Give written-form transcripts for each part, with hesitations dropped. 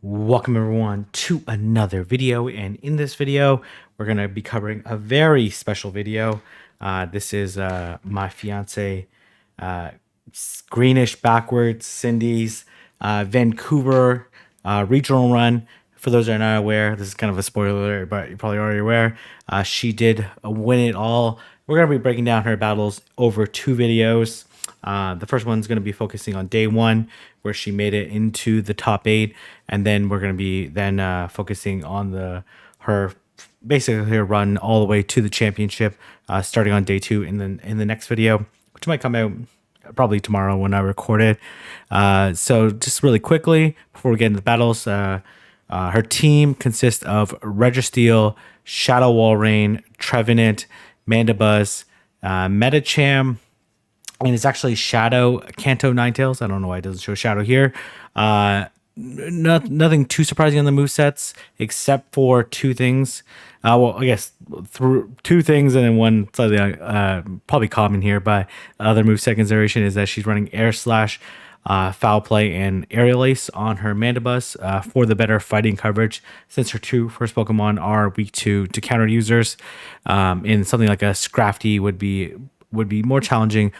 Welcome everyone to another video, and in this video we're going to be covering a very special video. This is my fiance greenish backwards Cindy's Vancouver regional run. For those that are not aware, this is kind of a spoiler, but you're probably already aware. She did win it all. We're going to be breaking down her battles over two videos. The first one's going to be focusing on day one, where she made it into the top 8, and then we're going to be focusing on her basically her run all the way to the championship, starting on day 2 in the next video, which might come out probably tomorrow when I record it. So just really quickly before we get into the battles, her team consists of Registeel, Shadow Walrein, Trevenant, Mandibuzz, Metacham, and it's actually Shadow Kanto Ninetales. I don't know why it doesn't show Shadow here. Nothing too surprising on the movesets, except for two things. Well, I guess through two things and then one slightly probably common here, but other moveset consideration is that she's running Air Slash, Foul Play, and Aerial Ace on her Mandibuzz for the better fighting coverage, since her two first Pokemon are weak to counter users. And something like a Scrafty would be more challenging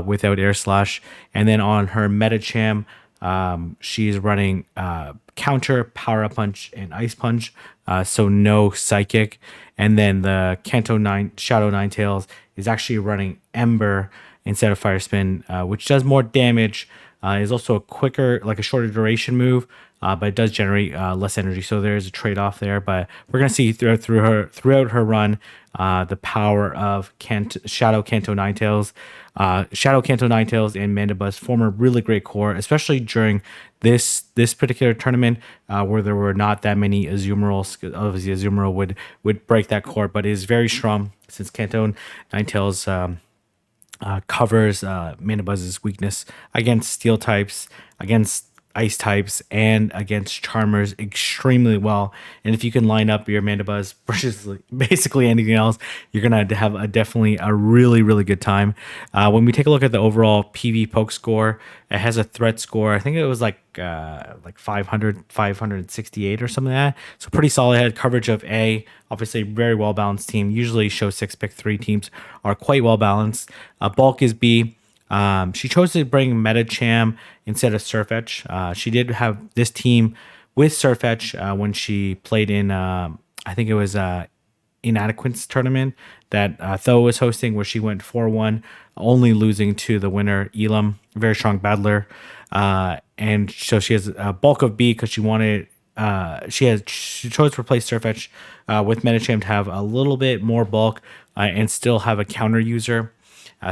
without Air Slash. And then on her Metacham, she's running Counter, Power Up Punch, and Ice Punch, so no Psychic. And then the Shadow Ninetales is actually running Ember instead of Fire Spin, which does more damage. Is also a quicker, like a shorter duration move, but it does generate less energy. So there is a trade-off there. But we're gonna see throughout her run the power of Shadow Kanto Ninetales. Shadow Kanto Ninetales and Mandibuzz form a really great core, especially during this particular tournament, where there were not that many Azumarill. Obviously, Azumarill would break that core, but it is very strong since Kanto Ninetales covers Mandibuzz's weakness against steel types, against ice types, and against Charmers extremely well. And if you can line up your Mandibuzz versus basically anything else, you're gonna have definitely a really good time. When we take a look at the overall PV poke score, it has a threat score. I think it was like 568 or something like that. So pretty solid. Had coverage of A. Obviously, very well balanced team. Usually, show 6 pick 3 teams are quite well balanced. Bulk is B. She chose to bring Metacham instead of Surfetch. She did have this team with Surfetch when she played in, I think it was Inadequates tournament that Tho was hosting, where she went 4-1, only losing to the winner, Elam, very strong battler. And so she has a bulk of B because she wanted. She chose to replace Surfetch with Metacham to have a little bit more bulk and still have a counter user.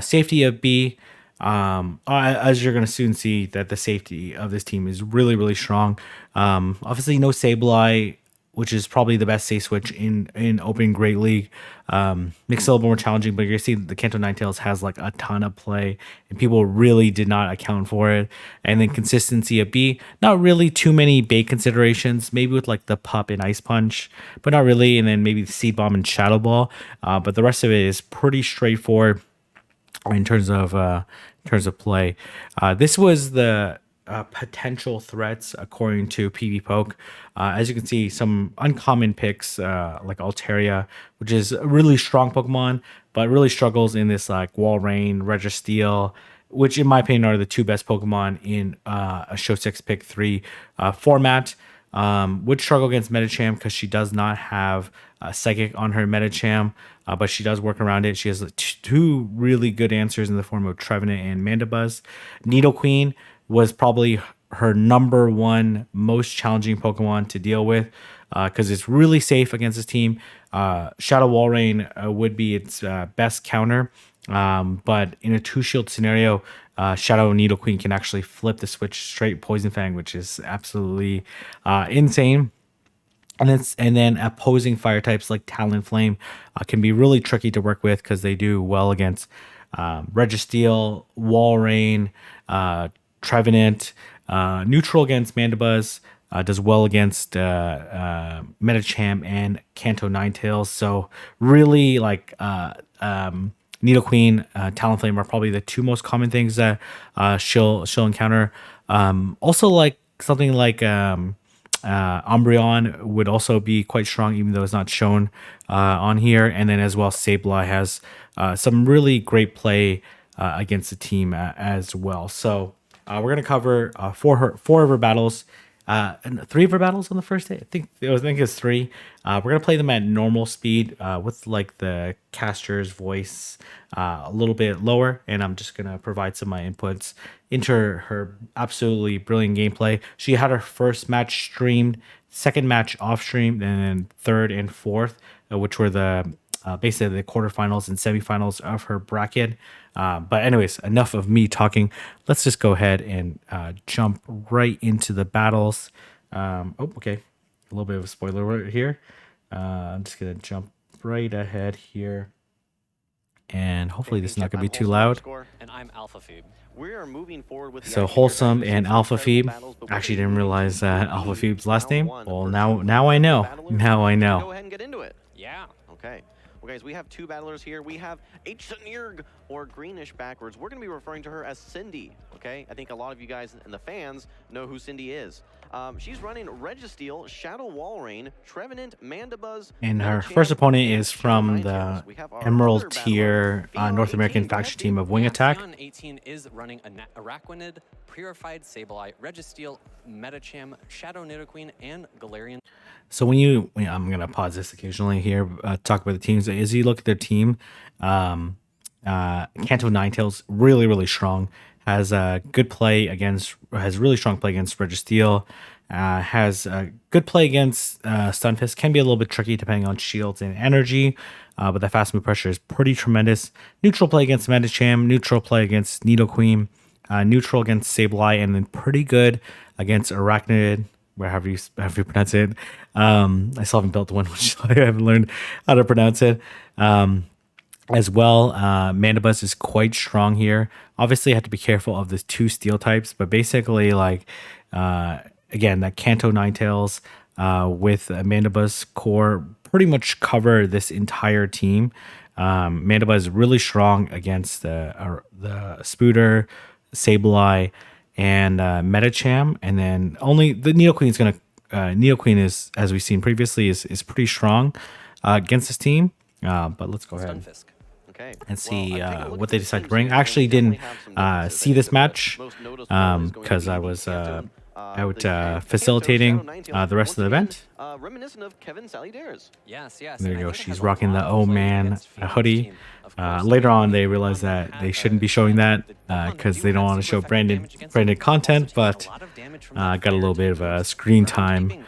Safety of B. As you're going to soon see, that the safety of this team is really strong. Obviously, no Sableye, which is probably the best safe switch in Open Great League. Makes it a little more challenging, but you're going to see the Kanto Ninetales has like a ton of play, and people really did not account for it. And then consistency of B, not really too many bait considerations, maybe with like the Pup and Ice Punch, but not really. And then maybe the Seed Bomb and Shadow Ball. But the rest of it is pretty straightforward in terms of play. This was the potential threats according to PV Poke. As you can see, some uncommon picks like Altaria, which is a really strong Pokemon, but really struggles in this like Walrein, Registeel, which in my opinion are the two best Pokemon in a Show 6 pick 3 format. Would struggle against Metacham because she does not have Psychic on her Metacham, but she does work around it. She has two really good answers in the form of Trevenant and Mandibuzz. Nidoqueen was probably her number one most challenging Pokemon to deal with because it's really safe against this team. Shadow Walrein would be its best counter, but in a 2-shield scenario, Shadow Nidoqueen can actually flip the switch straight Poison Fang, which is absolutely insane. And then opposing fire types like Talonflame can be really tricky to work with because they do well against Registeel, Walrein, Trevenant. Neutral against Mandibuzz, does well against Metacham and Kanto Ninetales. So really, like Nidoqueen, Talonflame are probably the two most common things that she'll encounter. Also, like something like Umbreon would also be quite strong, even though it's not shown on here. And then as well, Sableye has some really great play against the team as well. So we're gonna cover four of her battles. And three of her battles on the first day. I think it's three. We're gonna play them at normal speed with like the caster's voice a little bit lower, and I'm just gonna provide some of my inputs into her absolutely brilliant gameplay. She had her first match streamed, second match off stream, and then third and fourth, which were the basically the quarterfinals and semifinals of her bracket. But anyways, enough of me talking. Let's just go ahead and jump right into the battles. Okay, a little bit of a spoiler right here. I'm just gonna jump right ahead here, and hopefully this is not gonna be too loud. And I'm Alpha Phoebe. We are moving forward with So Wholesome and Alpha Phoebe. Actually, didn't realize that Alpha Phoebe's last name. Well, now I know. Now I know. Go ahead and get into it. Yeah. Okay. Well, guys, we have two battlers here. We have Hsineerg, or Greenish backwards. We're going to be referring to her as Cindy, okay? I think a lot of you guys and the fans know who Cindy is. She's running Registeel, Shadow Walrein, Trevenant, Mandibuzz. And her first opponent is from the Emerald tier North American faction team of Wing Attack. Fion 18 is running Araquanid, Purified, Sableye, Registeel, Medicham, Shadow Nidoqueen, and Galarian. So I'm gonna pause this occasionally here, talk about the teams. As you look at their team, Kanto Ninetales really strong. Has good play against, has really strong play against Registeel. Has good play against Stunfisk. Can be a little bit tricky depending on shields and energy, but the fast move pressure is pretty tremendous. Neutral play against Medicham. Neutral play against Nidoqueen. Neutral against Sableye, and then pretty good against Arachnid. However you pronounce it. I still haven't built one, which I haven't learned how to pronounce it. As well, Mandibuzz is quite strong here. Obviously, I have to be careful of the two steel types, but basically, like, again, that Kanto Ninetales with Mandibuzz core pretty much cover this entire team. Mandibuzz is really strong against the Spooter, Sableye, and Medicham, and then only the Nidoqueen is gonna. Nidoqueen is, as we've seen previously, is pretty strong against this team. But let's go ahead and see what they decide to bring. I actually didn't see this match because I was out facilitating the rest of the event. Reminiscent of Kevin Salidares. Yes. There you go. She's rocking the Oh Man hoodie. Later on, they realized that they shouldn't be showing that because they don't want to show branded content, but got a little bit of a screen time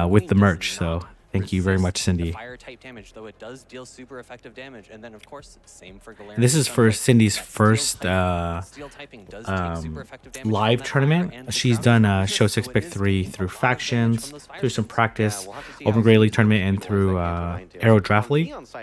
with the merch. So thank you very much, Cindy. Fire type damage, though it does deal super effective damage, and then of course same for Galarian. This is for Cindy's first steel typing does take super effective damage live tournament. She's done Show 6 Pick 3 through factions, through some practice, Open Grey League tournament, and through Arrow Draft League. Lots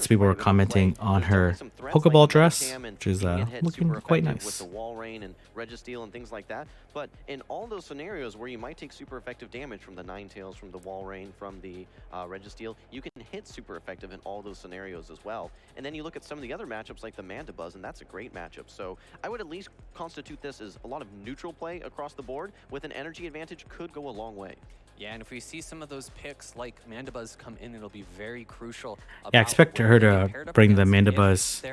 of people were commenting on her Pokeball dress, which is looking quite nice. With the Walrein and Registeel and things like that. But in all those scenarios where you might take super effective damage from the Ninetales, from the Walrein, from the Registeel, you can hit super effective in all those scenarios as well. And then you look at some of the other matchups like the Mandibuzz, and that's a great matchup. So I would at least constitute this as a lot of neutral play across the board with an energy advantage could go a long way. Yeah, and if we see some of those picks like Mandibuzz come in, it'll be very crucial. Yeah, I expect her to bring the Mandibuzz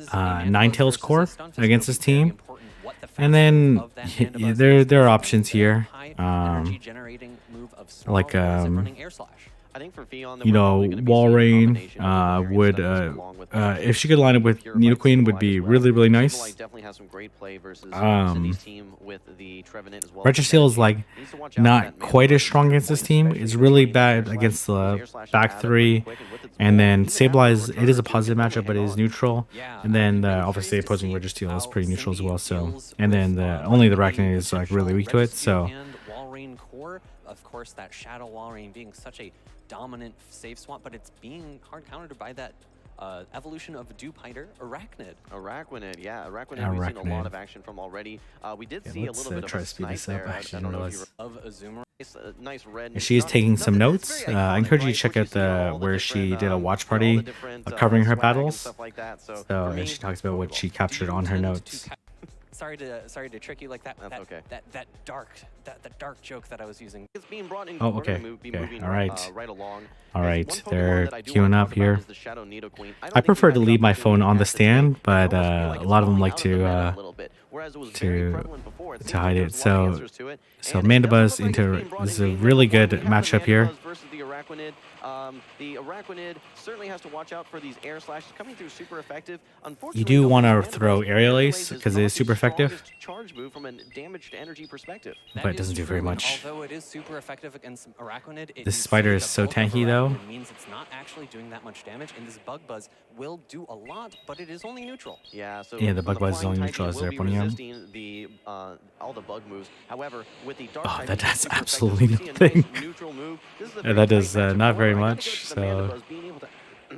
Ninetales core against this team. And then there are options here, like I think for Fion, Walrein would if she could line up with Nidoqueen would be really nice. Registeel is like not quite as strong against this team. It's really bad against the back three, and then Sableye it is a positive matchup, but it is neutral. And then obviously opposing Registeel is pretty neutral as well. So and then only the Arachnid is like really weak to it. So. Of course, that Shadow Walrein being such a dominant safe swamp, but it's being hard countered by that evolution of Dewpider, Arachnid. Arachnid, yeah. Arachnid we've seen a lot of action from already. We did see a little bit of a snipe there. Actually, I don't know of Azumarill. Nice red. She is taking some notes. I encourage you to check out where she did a watch party covering her battles. So and she talks about what she captured on her notes. sorry to trick you like that. That's okay. That dark joke that I was using. It's being brought in. Oh, We're gonna okay. be Okay. moving All right. right along. All There's right. one Pokemon They're that I do queuing wanna up talk about here. is the Shadow Nidoqueen. I don't think prefer we've to had the leave my phone opportunity on the to today. stand, but I almost feel like a it's lot of them falling like out of the meta to a little bit, whereas it was very prevalent before. It seems like hide there's it. a lot of So answers to it, so and it doesn't Mandibuzz look like it's into being brought this is in a game really number one. good We have the matchup here. Mandibuzz versus the Araquanid. The Araquanid certainly has to watch out for these air slashes coming through super effective. Unfortunately, You do though, want to Mandibuzz, throw Aerial Aerial Ace Ace because not it is the super effective, strongest charge move from a damage to energy perspective. but That it doesn't is do very true, and much. although it is super effective against Araquanid, it This needs to spider make is a so bulk of tanky, though. Araquanid means it's not actually doing that much damage, and this Bug Buzz will do a lot, but it is only neutral. Yeah, so Yeah, the from Bug Buzz is flying only type, neutral it as will they're be putting him. resisting the all the bug moves. However, with the dark Oh, type, that it's does super effective, absolutely so we see a nothing. nice neutral move. This is a Yeah, very that tight does matchup. not very However, I gotta much. give it to the So Mandibuzz being able to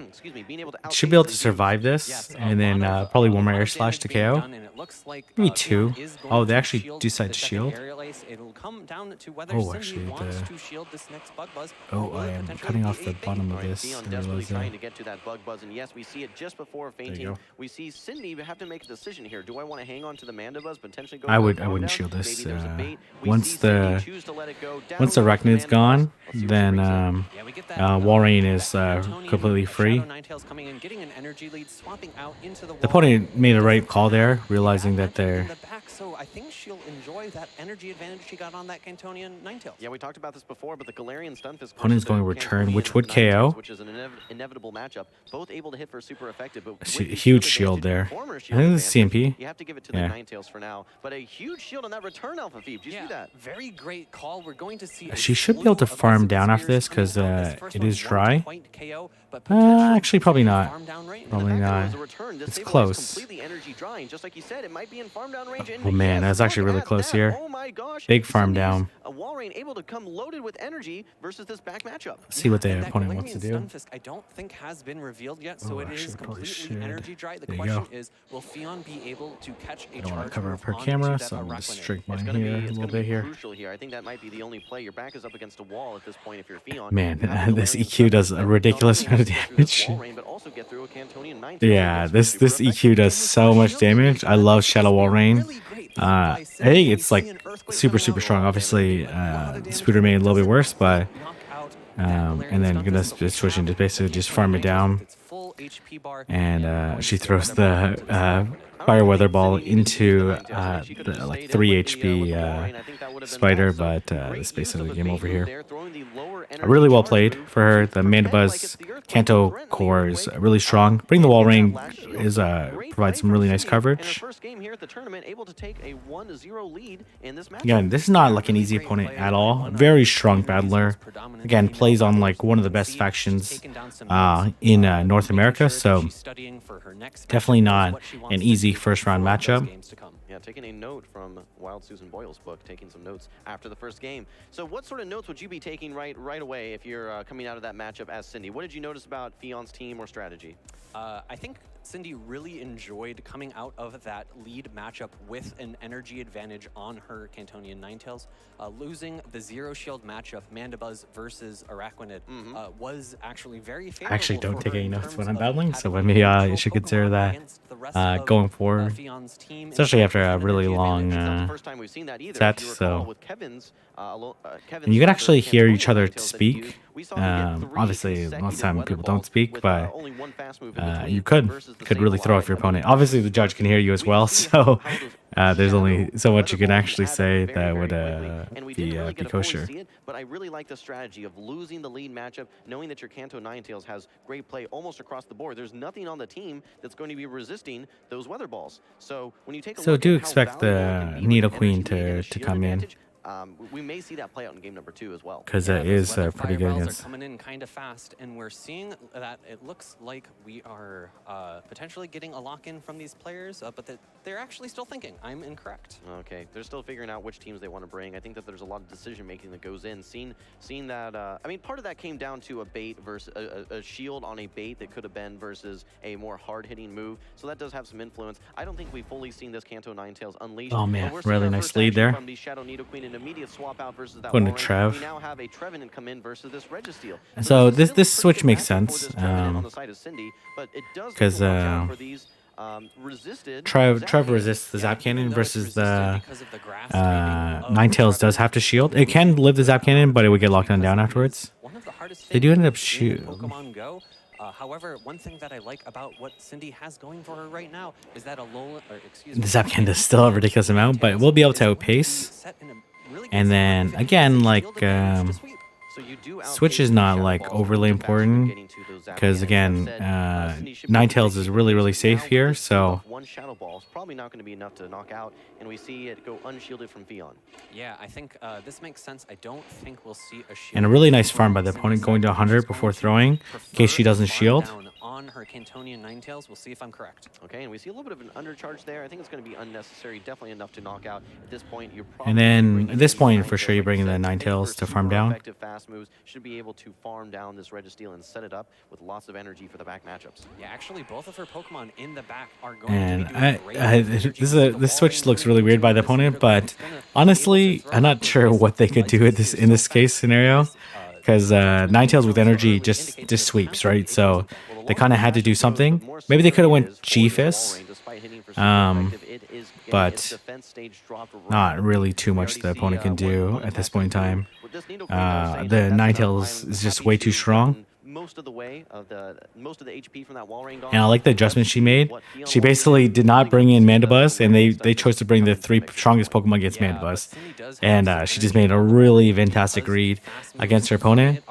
excuse me, being able to should be able to outpace the survive usage. this, Yes, a and then lot of, probably a one more lot Air of Slash to damage being KO. done, and it looks like Maybe Theon two. is Oh, going they to actually shield decide the to second shield. Aerial Ace. It'll come down to whether Oh, Cindy actually, wants to shield this next Bug Buzz, or Oh, will I it am potentially cutting be off the a bait? bottom All of right, this. Theon I desperately realize trying that. to get to that bug buzz, and yes, we see it just before There you fainting. go. We see Cindy have to make a decision here. Do I want to hang on to the Mandibuzz, potentially go I for the wouldn't farm down? shield this. Maybe there's a bait. We Once see Cindy the choose to let it go. Down once the goes the Arachnid's Mandibuzz. gone, Let's see what she then brings in. Yeah, we get that. Walrein that is Cantonian completely free. Shadow Ninetales coming in, getting an energy lead, swapping out into the The wall. opponent made a right Doesn't call there, have the realizing that bad matchup in they're the back, so I think she'll enjoy that energy advantage she got on that Cantonian Ninetales. Yeah, we talked about this before, but the Galarian Stunfisk Opponent's versus going the to return, Cantonian which would Ninetales, KO. which is an inevitable matchup. Both able to hit for super effective, but with Huge the shield advantage, there. former I shield think this is advantage, CMP. you have to give it to Yeah. the Ninetales for now. But a huge shield on that return, Alpha Phoebe. Do you see that? Very great call. We're going to see. She should be able to farm down after this because it is dry. Actually, probably not. Probably not. It's close. Completely energy drying, just like you said. It might be in farm down range. Oh man, that's actually really close here. Oh my gosh. Big farm down. A Walrein able to come loaded with energy versus this back matchup. See what the And that opponent wants to Galarian do. Stunfisk, I don't think has been revealed yet, so Oh, it actually, is probably completely should. energy dry. The There you question go. is, will Theon be able to catch a I don't want charge to cover move up her onto camera, that so I'm going to Araquanid? strike mine It's gonna here a be, it's little gonna bit be here. crucial here. I think that might be the only play. Your back is up against a wall at this point if you're Theon. Man, You have the this Galarian EQ does Stunfisk a that ridiculous not only amount of has to get through this damage. Walrein, but also get through a Cantonian Ninetales Yeah, that's this super EQ effective. does so much damage. I love Shadow Walrein. I think it's like super strong. Obviously, Spooter made a little bit worse, but and then gonna switch into basically just farm it down. And she throws the Fire Weather Ball into the like 3 HP spider, but it's basically game over here. Really well played for her. The Mandibuzz Kanto core is really strong. Bring the Walrein is provides some really nice coverage. Again, this is not like an easy opponent at all. Very strong battler. Again, plays on like one of the best factions in North America, so definitely not an easy first round matchup. Yeah, taking a note from Wild Susan Boyle's book, taking some notes after the first game. So what sort of notes would you be taking right away if you're coming out of that matchup as Cindy? What did you notice about Theon's team or strategy? I think Cindy really enjoyed coming out of that lead matchup with an energy advantage on her Cantonian Ninetales. Losing the zero shield matchup, Mandibuzz versus Araquanid, was actually very favorable. I actually don't for take her any in notes terms when I'm of battling, so having maybe a you should neutral consider Pokemon that against the rest of, going forward. Theon's team, Especially after a energy really advantage. long It's not the first time we've seen that either. set, If you recall, so with Kevin's, and you can actually hear each other speak. used, we saw him get 3 Obviously, most of the time consecutive people weather don't balls speak, with, but only one fast move in between you could versus the really throw off your Sableye. opponent. Obviously, the judge can hear you as well, so there's only so much you can actually say that would be kosher. But I really like the strategy of losing the lead matchup, knowing that your Kanto Ninetales has great play almost across the board. There's nothing on the team that's going to be resisting those weather balls. So when you take a So look do at how expect the valuable it can be with an Nidoqueen energy lead and a to shield come in. advantage, we may see that play out in game number 2 as well. Because Yeah, it those is weather pretty good fireballs against. are coming in kind of fast, and we're seeing that it looks like we are potentially getting a lock-in from these players, but that they're actually still thinking. I'm incorrect. Okay, they're still figuring out which teams they want to bring. I think that there's a lot of decision making that goes in. Seeing that, I mean, part of that came down to a bait versus a shield on a bait that could have been versus a more hard-hitting move. So that does have some influence. I don't think we've fully seen this Kanto Ninetales unleashed. Oh man, but we're seeing really our nice first lead action there. from the Shadow Nidoqueen, an immediate swap out versus that Putting a Walrein. Trev. We now have a Trevenant come in versus this Registeel. So this is this still a pretty switch good makes matchup for sense, this Trevenant on the side of Cindy, but it does 'cause, have to watch out for these resisted. Trev resists the Zap Cannon Even though it's versus resisted the because of the grass typing of Ninetales does have to shield. It can live the Zap Cannon, but it would get locked on down afterwards. One of the hardest They do things end up in shoot. Pokemon Go. However, one thing that I like about what Cindy has going for her right now is that The Zap Cannon does still a ridiculous amount, but we'll be able to outpace. And then again, like So you do Switch is outpace not Shadow like Balls overly much faster than important getting to those Zap because Cannons. again, That said, Cindy should be Ninetales pretty is really safe. safe Now, here. with this So off one Shadow Ball is probably not going to be enough to knock out, and we see it go unshielded from Fion. Yeah, I think this makes sense. I don't think we'll see a shield. and a really nice farm by the opponent going to 100 before throwing in case she doesn't shield. On her Cantonian Ninetales, we'll see if I'm correct. Okay, and we see a little bit of an undercharge there. I think it's going to be unnecessary, definitely enough to knock out. At this point, you're probably And then bringing at this the point, for Ninetales, sure, you're like bringing the said, Ninetales for to farm super down. effective fast moves, should be able to farm down this Registeel and set it up with lots of energy for the back matchups. Yeah, actually, both of her Pokemon in the back are going And to be doing great. this switch looks really weird by the opponent, but honestly, I'm not sure what they could do with this in this case scenario, because Ninetales with energy just sweeps, right? So they kind of had to do something. Maybe they could have went G-Fist, but not really too much the opponent can do at this point in time. The Ninetales is just way too strong. Most of the HP from that wall rain gone. And I like the adjustment she made. She basically did not bring in Mandibuzz, and they chose to bring the 3 strongest Pokemon against Mandibuzz. And she just made a really fantastic read against her opponent.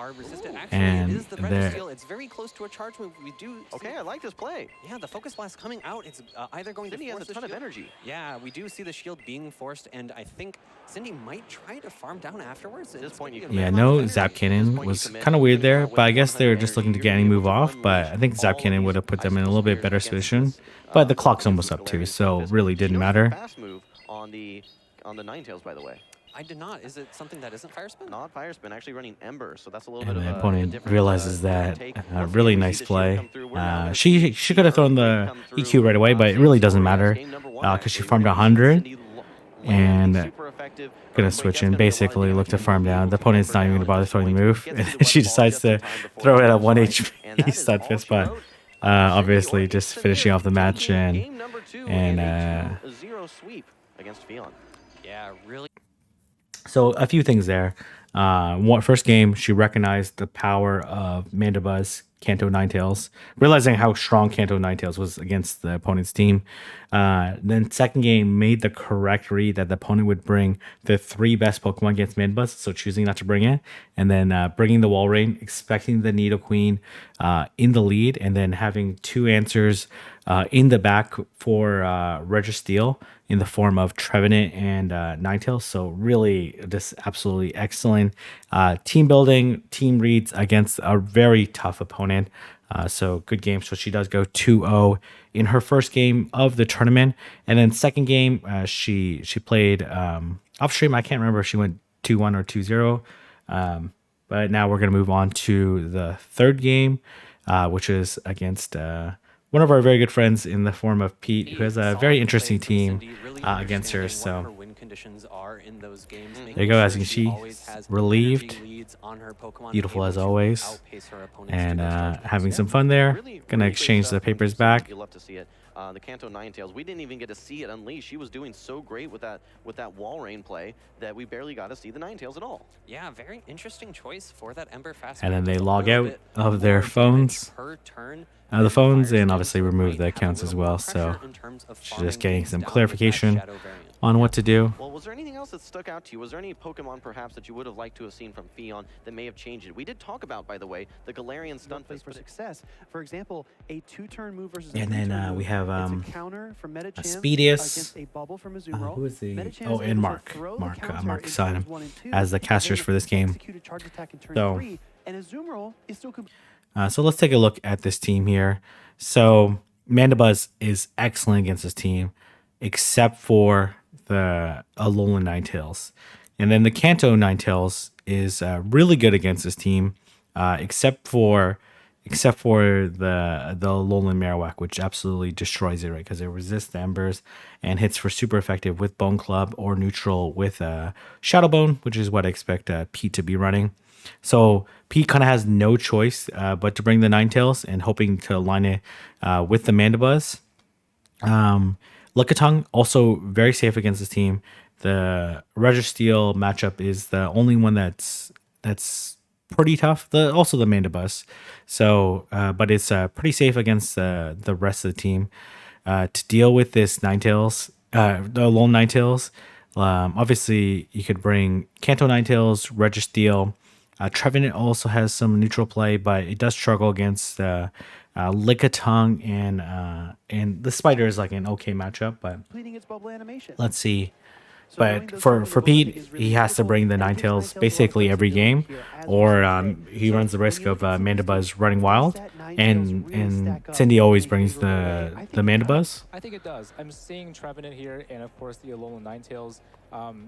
And it's very close to a charge move. We do. Okay, I like this play. Yeah, the Focus Blast coming out. It's either going Cindy to has force a ton the of shield. energy. Yeah, we do see the shield being forced, and I think Cindy might try to farm down afterwards. At this point, you can yeah, no Zap Cannon was kind of weird there, but I guess they were just looking to get any move off. But I think Zap Cannon would have put them in a little bit better position. But the clock's almost up too, so really didn't matter. Fast move on the Ninetales, by the way. I did not. Is it something that isn't Fire Spin? Not Fire Spin, actually running Ember, so that's a little And bit the of opponent different, realizes that take. really nice play. She could have thrown the EQ right away, but it really doesn't matter because she farmed 100 and gonna switch in, basically look to farm down. The opponent's not even gonna bother throwing the move, and she decides to throw it at 1 HP Stunfisk, but obviously just finishing off the match and zero sweep against Fion. Yeah, really. So a few things there. First game, she recognized the power of Mandibuzz, Kanto Ninetales, realizing how strong Kanto Ninetales was against the opponent's team. Then second game, made the correct read that the opponent would bring the 3 best Pokemon against Mandibuzz, so choosing not to bring it, and then bringing the Walrein, expecting the Nidoqueen in the lead, and then having 2 answers in the back for Registeel in the form of Trevenant and Ninetales. So really just absolutely excellent team building, team reads against a very tough opponent. So good game. So she does go 2-0 in her first game of the tournament. And then second game, she played off stream. I can't remember if she went 2-1 or 2-0. But now we're going to move on to the third game, which is against one of our very good friends in the form of Pete, who has a very interesting team against her. So there you go. As you can see, relieved, beautiful as always, and having some fun there. Gonna exchange the papers back. You love to see it. The Kanto Ninetales, we didn't even get to see it unleash. She was doing so great with that Walrein play that we barely got to see the Ninetales at all. Yeah, very interesting choice for that Ember fast. And then they log out of their phones. The phones, and obviously remove the accounts as well. So she's just getting some clarification on what to do. Well, was there anything else that stuck out to you? Was there any Pokemon perhaps that you would have liked to have seen from Fion that may have changed it? We did talk about, by the way, the Galarian Stunfisk for success. For example, a 2-turn move versus and then we have counter from Speedius. a bubble from Azumarill. Who is the and Mark Simon as the casters for this game. So so let's take a look at this team here. So Mandibuzz is excellent against this team, except for the Alolan Ninetales. And then the Kanto Ninetales is really good against this team, except for the Alolan Marowak, which absolutely destroys it, right? Because it resists the Embers and hits for super effective with Bone Club or neutral with Shadow Bone, which is what I expect Pete to be running. So Pete kind of has no choice but to bring the Ninetales and hoping to line it with the Mandibuzz. Lickitung also very safe against this team. The Registeel matchup is the only one that's pretty tough. Also the Mandibus. So, but it's pretty safe against the rest of the team. To deal with this Ninetales, the lone Ninetales, obviously you could bring Kanto Ninetales, Registeel. Trevenant also has some neutral play, but it does struggle against Lickitung and the Spider is like an okay matchup. But Completing its bubble animation. let's see. So knowing But those for double double Pete, jumping is really he has to critical, bring the and it gives Ninetales Ninetales a lot of basically every flexibility game, here, as we or saw today. he So runs the when risk you of look at Cindy's Mandibuzz game, running does wild, that Ninetales and really stack up Cindy in always a brings favorable way? the I think the it does. Mandibuzz. I think it does. I'm seeing Trevenant here, and of course the Alolan Ninetales.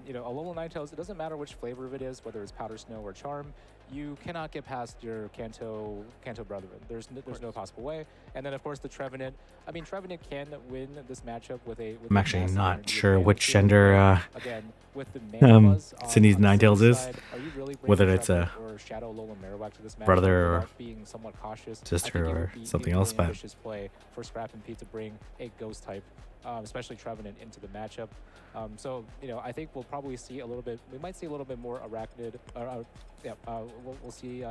You know, Alolan Ninetales, it doesn't matter which flavor of it is, whether it's Powder Snow or Charm, you cannot get past your Kanto Brethren. There's no possible way. And then of course the Trevenant. I mean, Trevenant can win this matchup with a. I'm actually massive not energy sure advantage which here. gender Again, with the um, Mandibuzz on Cindy's on Ninetales Cindy's is, side, are you really bringing whether it's Trevenant a or Shadow Alolan Marowak to this matchup brother or without being somewhat cautious? I sister think it or would be something a else, really but ambitious play for Scrap and Pete to bring a Ghost type, especially Trevenant, into the matchup. So you know, I think we'll probably see a little bit. We might see a little bit more Arachnid. We'll see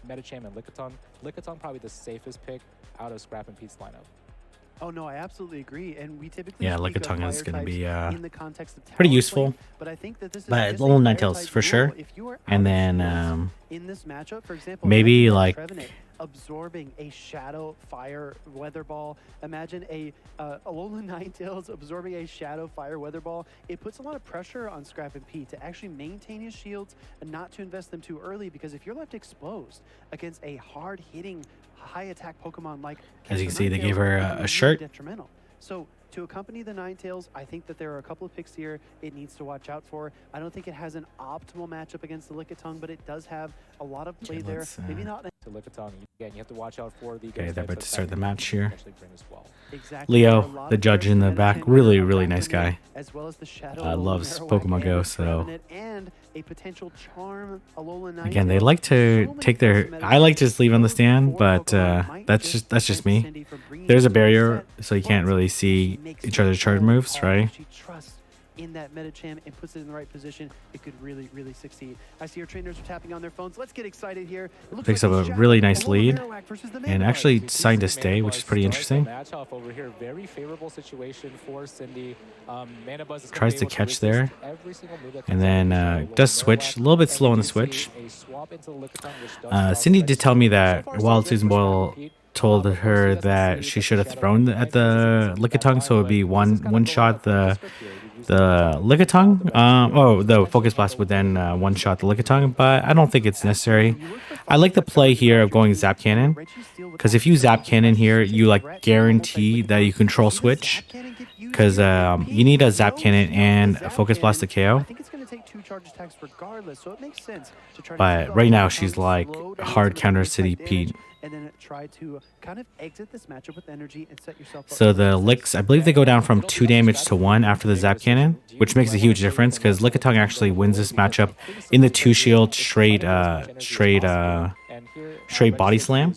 Medicham and Lickitung. Lickitung probably the safest pick out of Scrap and Pete's lineup. Oh no, I absolutely agree. And we typically yeah, speak of Lickitung is fire going to types be in the context of pretty talent useful. play, but I think that this is But just a Alolan fire Ninetales type for sure. rule. If you are And out of then shields in this matchup, for example, maybe imagine that like Trevenant absorbing a Shadow Fire Weather Ball. Imagine a Alolan Ninetales absorbing a Shadow Fire Weather Ball. It puts a lot of pressure on Scrap and Pete to actually maintain his shields and not to invest them too early, because if you're left exposed against a hard-hitting, high-attack Pokemon like As you can Kanto see, they Ninetales, gave her it can a be really shirt. detrimental. So to accompany the Ninetales, I think that there are a couple of picks here it needs to watch out for. I don't think it has an optimal matchup against the Lickitung, but it does have a lot of play there. let's, Maybe not To Lickitung, again, you have to watch out for the. Okay, Ghost they're types about to that start the Trevenant match can here. potentially bring as well. exactly. There are a Leo, lot the of judge players in the from back, Medicham really, here, really nice Arachnid, guy. as well as the Shadow Alolan Loves Marowak Pokemon and Go, the so Trevenant, and a potential Charm Alolan again, they Ninetales. like to So many take players their. from I like Medicham. to just leave on the Those stand, four but Pokemon might that's just prevent me. Cindy from bringing There's a it to the barrier, set, so you can't but really she see makes each other's charge so moves, hard. right? If she trusts in that Medicham and puts it in the right position, it could really, really succeed. I see our trainers are tapping on their phones. Let's get excited here. It looks Picks like up it's a Shadow really nice Alolan lead, Marowak versus the and Mandibuzz. actually As you decided to see, stay, which is pretty Mandibuzz starts the interesting. match off over here. Very favorable situation for Cindy. Mandibuzz is Tries to gonna be able catch resist there, every single move that and comes out then of the Shadow does Alolan switch. Marowak. A little bit And slow we on the do switch. see a swap into Lickitung, which does drop Cindy the did tell me Registeel. that So far, so Wild good Susan for Scrap and Boyle Pete. told Of course, her he doesn't that see she that should have Shadow thrown Alolan at Ninetales the isn't that Lickitung, line, so it'd but be this is one kind of shot the script here. You use the Lickitung, Lickitung. the Registeel, The potentially Focus Blast handle would then the one shot the Lickitung. Lickitung, but I don't think it's necessary. You look for I like the fire play coverage here across of your going team, Zap and Cannon, with Registeel because without if you Zap Lickitung, Cannon that's here, such a you like threat to almost like guarantee that you Lickitung. control See the switch, Zap Cannon get used because here, and you need Pete a Zap knows Cannon now and the a Zap Focus Blast to Cannon, I KO. think it's going to take 2 charge attacks regardless, so it makes sense to try to keep But off right now Lickitung, she's like slow down hard some of the counter base City type Pete. damage, and then try to kind of exit this matchup with energy and set yourself up So for the success. licks, I believe they go down from 2 damage to 1 after the Zap Cannon, which makes a huge difference because Lickitung actually wins this matchup in the 2 shield straight body slam.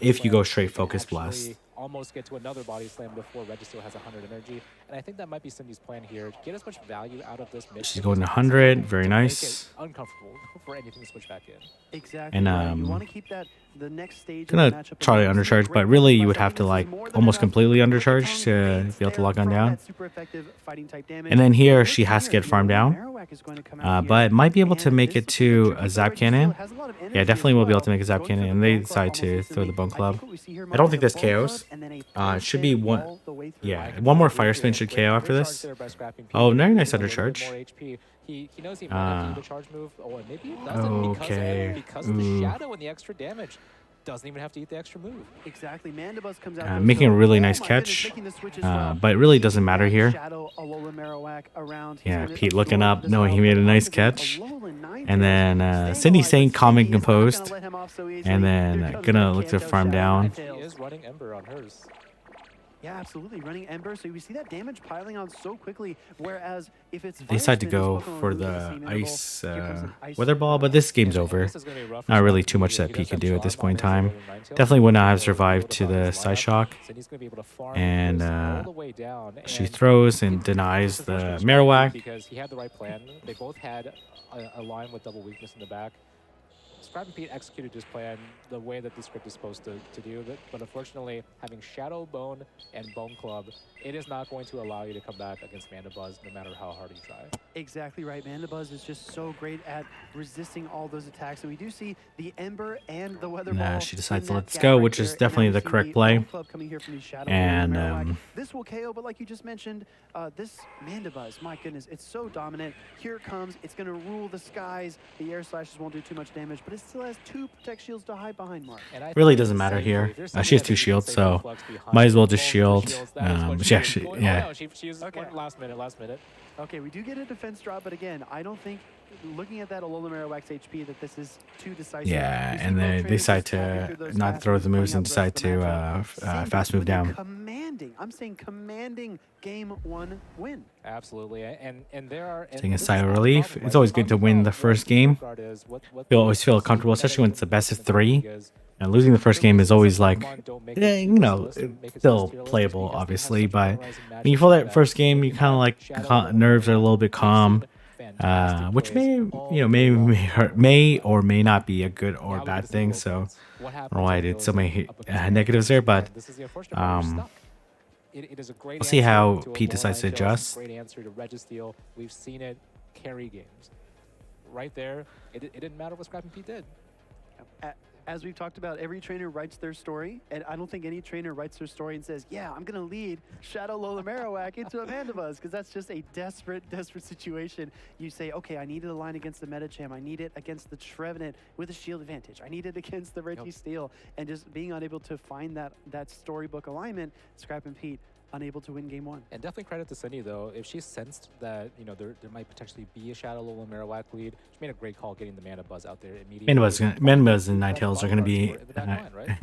If you go straight Focus Blast. Almost get to another body slam before Registeel has 100 energy, and I think that might be Cindy's plan here. Get as much value out of this mid. She's going 100, very to nice. Make it uncomfortable for anything to switch back in. Exactly. And right. You want to keep that the next stage gonna of the matchup try to in the undercharge, great but really matchup. you would I have think to this is like more than almost enough. completely undercharge Lickitung to remains be able to there lock on from down. that super effective fighting type damage. And then here Look she has to here, get farmed the down, Marowak is going to come out here, but might be able to and make this it is looking to tricky, a Zap but Cannon. Registeel has a lot of Yeah, energy definitely as will be able to well. make a Zap Going Cannon, for and the they Bone Club decide to almost throw the instantly. Bone I Club. think what we see here I don't might think be a this Bone Club KOs. and then a It full should be spin one. all the way through. Yeah, one more Fire Spin should KO after this. Oh, very nice undercharge. He knows he might have to use the charge move, or maybe he doesn't Okay. because of the Ooh. shadow and the extra damage. Doesn't even have to eat the extra move. Exactly. Mandibuzz comes out Making a really oh nice my catch, goodness, making the switch as well. but it really Keeping doesn't matter that here. Shadow Alolan Marowak around. He's Yeah, gonna Pete looking absorb up, this knowing he all, made a but nice once again, catch. Alolan Ninetales And then staying Cindy alive, staying but calm and Cindy is not gonna composed. let him off so And easily. then Here comes gonna that look to Kanto farm Shadow down. He Ninetales. is running Ember on hers. Yeah, absolutely. Running Ember, so we see that damage piling on so quickly. Whereas if it's They decide to Fire Spin, go this Pokemon for will move at the the same interval. ice Here comes an Ice weather ball, but this game's And over. this is going to be rough for Not really Scrappy too Pete. much You know, that he Pete does can have do at this Charm point in on his time. Alolan Ninetales. Definitely would not have He's able survived to to buff the his side lineup. shock. Cindy's going to be able to farm And this all the way down. she And throws and it's denies the unfortunate for Scrappy Pete Marowak. because he had the right plan. They both had a line with double weakness in the back. Scrappy Pete executed his plan the way that the script is supposed to do it, but unfortunately, having Shadow, Bone, and Bone Club, it is not going to allow you to come back against Mandibuzz no matter how hard you try. Exactly right. Mandibuzz is just so great at resisting all those attacks. And we do see the Ember and the Weather Nah, Ball she decides to in let that this gap go, right which is there. And definitely now we the see correct play. Bone Club coming here from the Shadow And, Marowak. This will KO, but like you just mentioned, this Mandibuzz, my goodness, it's so dominant. Here it comes. It's going to rule the skies. The air slashes won't do too much damage, but it still has 2 Protect Shields to hide behind, Mark. Really doesn't matter here. She has 2 shields, so might as well just shield. Yeah, She uses one last minute. Okay, we do get a defense drop, but again, I don't think, looking at that Alolan Marowak's HP, that this is too decisive. yeah, We see and both they trainers decide just tapping through to those not fast throw moves, the moves pointing and out the rest decide of the to matchup. Cindy fast move with a down. commanding, I'm saying commanding game 1 win. Absolutely, and there are Taking a sigh of relief. It's always good to win the first game. You always feel comfortable, especially when it's the best of 3. And losing the first game is always like, you know, it's still playable, obviously. But when you feel that first game, you kind of like nerves are a little bit calm, which may or may not be a good or bad thing. So I don't know why I did so many negatives there, but we'll see how Pete decides to adjust. Great answer to Registeel. We've seen it carry games. Right there, it didn't matter what Scrappy Pete did. As we've talked about, every trainer writes their story, and I don't think any trainer writes their story and says, yeah, I'm going to lead Shadow Lola Marowak into a Mandibuzz, because that's just a desperate situation. You say, okay, I needed a line against the Metacham. I need it against the Trevenant with a shield advantage. I need it against the Registeel. And just being unable to find that storybook alignment, Scrap and Pete unable to win game 1. And definitely credit to Cindy, though. If she sensed that, you know, there might potentially be a Shadow Lola Marowak lead, she made a great call getting the Mandibuzz out there immediately. Mandibuzz and Ninetales are going to be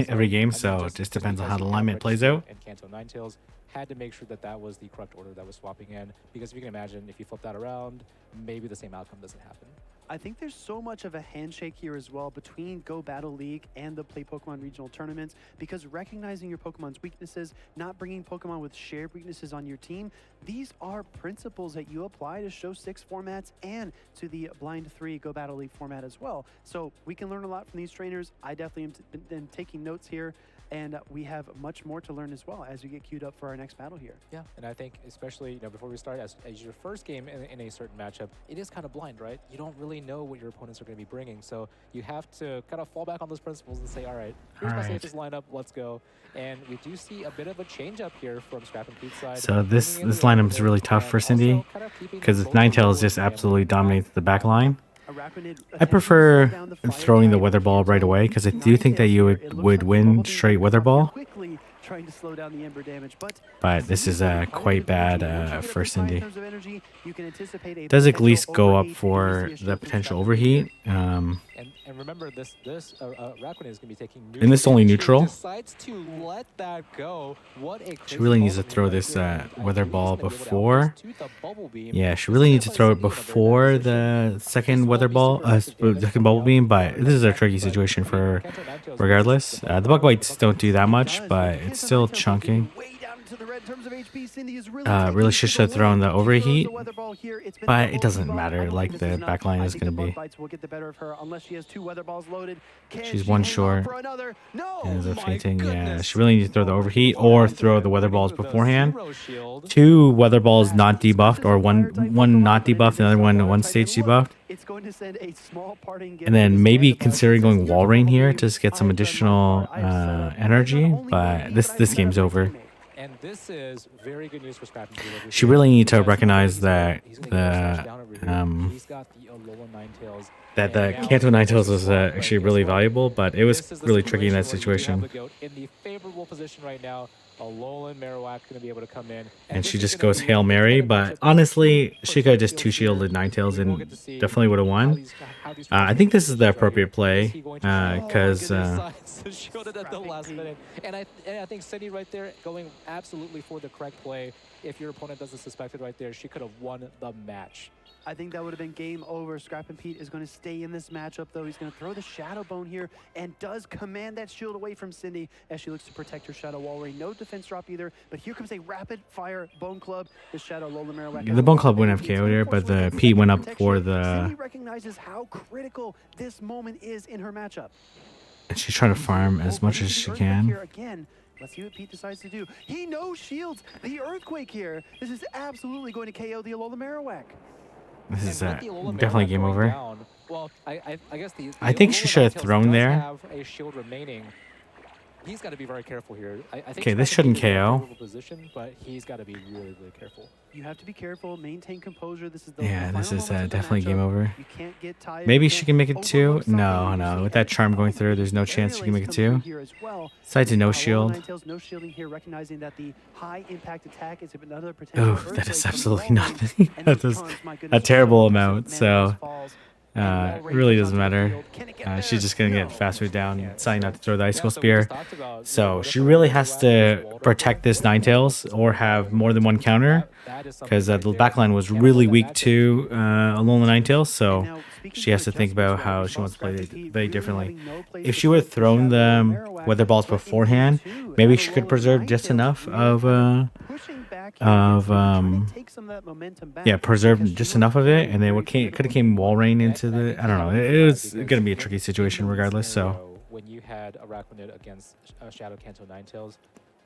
every game, so it just depends on how the alignment plays out. And Kanto Ninetales had to make sure that was the correct order that was swapping in, because if you can imagine, if you flip that around, maybe the same outcome doesn't happen. I think there's so much of a handshake here as well between Go Battle League and the Play Pokemon regional tournaments, because recognizing your Pokemon's weaknesses, not bringing Pokemon with shared weaknesses on your team, these are principles that you apply to Show 6 formats and to the Blind 3 Go Battle League format as well. So we can learn a lot from these trainers. I definitely am taking notes here. And we have much more to learn as well as we get queued up for our next battle here. Yeah, and I think especially, you know, before we start, as your first game in a certain matchup, it is kind of blind, right? You don't really know what your opponents are going to be bringing, so you have to kind of fall back on those principles and say, all right, here's my safest lineup, let's go. And we do see a bit of a change up here from Scrap and Pete's side. So this lineup is really tough for Cindy, because Ninetales just absolutely dominates the back line. I prefer throwing the Weather Ball right away, because I do think that you would win straight Weather Ball. But this is quite bad for Cindy. Does at least go up for the potential overheat. And remember, this Rakuen is going to be taking neutral. And this only neutral. Decides to let that go. What a she really needs to throw this Weather Ball before. Yeah, she really needs to throw it before the second Weather Ball, second Bubble Beam. But this is a tricky situation for her regardless. The Bug Bites don't do that much, but it's still chunking. Really should have thrown the overheat, but it doesn't matter. Like the backline is going to be. She's one short. And is fainting. Yeah, she really needs to throw the overheat or throw the Weather Balls beforehand. 2 Weather Balls not debuffed, or one not debuffed, the other one stage debuffed. And then maybe considering going Wall Rain here to just get some additional energy. But this game's over. And this is very good news for Scrap. She really needs to recognize that the Kanto Ninetales was actually really valuable, but it was really tricky in that situation. In the favorable position right now, Alolan Marowak going to be able to come in, and she just goes Hail Mary. But honestly, she could have just 2-shielded Ninetales and definitely would have won. how these I trainers think can this is the position right appropriate here. Is play he going to shield? because Decides to shield it at the Scrapping last Pete. minute. And I think Cindy right there going absolutely for the correct play. If your opponent doesn't suspect it right there, she could have won the match. I think that would have been game over. Scrappin' Pete is going to stay in this matchup, though. He's going to throw the Shadow Bone here and does command that shield away from Cindy as she looks to protect her Shadow Wall Ring. No defense drop either, but here comes a rapid-fire Bone Club. The Shadow Lola Marowak. the Bone Club wouldn't have KO'd her, but the P went up for Cindy the. recognizes how critical this moment is in her matchup. And she's trying to farm as much as she can. Here again. Let's see what Pete decides to do. He knows shields the Earthquake here. This is absolutely going to KO the Alola Marowak. This is And with the Alola definitely Marowak game going over. down, well, I guess the I think she Alola should have Ninetales thrown does there. have a shield remaining. He's got to be very careful here. I think Okay, this Scrappy shouldn't is in a KO. favorable position, but he's got to be really, really careful. You have to be careful, maintain composure. This is the Yeah, the this final is moments of the definitely game matchup. over. You can't get tired. Maybe You she can't can make it 2. overlook something. No, You no. see With that charm going through, there's no the chance she can make it aerials come through 2. here as well. Besides a no Alola shield. Ninetales, no shielding here, recognizing that the high impact attack is another potential. Oh, that Earthquake is from the absolutely wall nothing. range, and That those is charms, my a goodness, terrible so amount. aggressive. So Mana falls, and wall range really goes doesn't onto the matter. field. Can it get She's there? just gonna No. get faster down, Yeah, deciding not to throw the Yeah, icicle so we spear. just talked about, So what if she the really Alola has Marowak to is walled protect over? this Ninetales or have more than one counter, That is something because the right there. backline was And really that weak matchup to Alola Ninetales. And So now, speaking she has to think adjustments, about how we she saw wants to play Scrappy it Pete very really differently. having no place If to she would have put the thrown Shadow the Marowak, weather balls but in beforehand, game two, maybe that she could Alola preserve just Ninetales enough really of kind of pushing back here of, against Cindy, trying um, to take some of that momentum back yeah, preserve because just she enough was of it, very, and then very what could have formidable came wall rain And into I the. think I don't know. that It was because gonna be a in- tricky situation in the regardless. So. scenario, when you had Araquanid against Shadow Kanto Ninetales,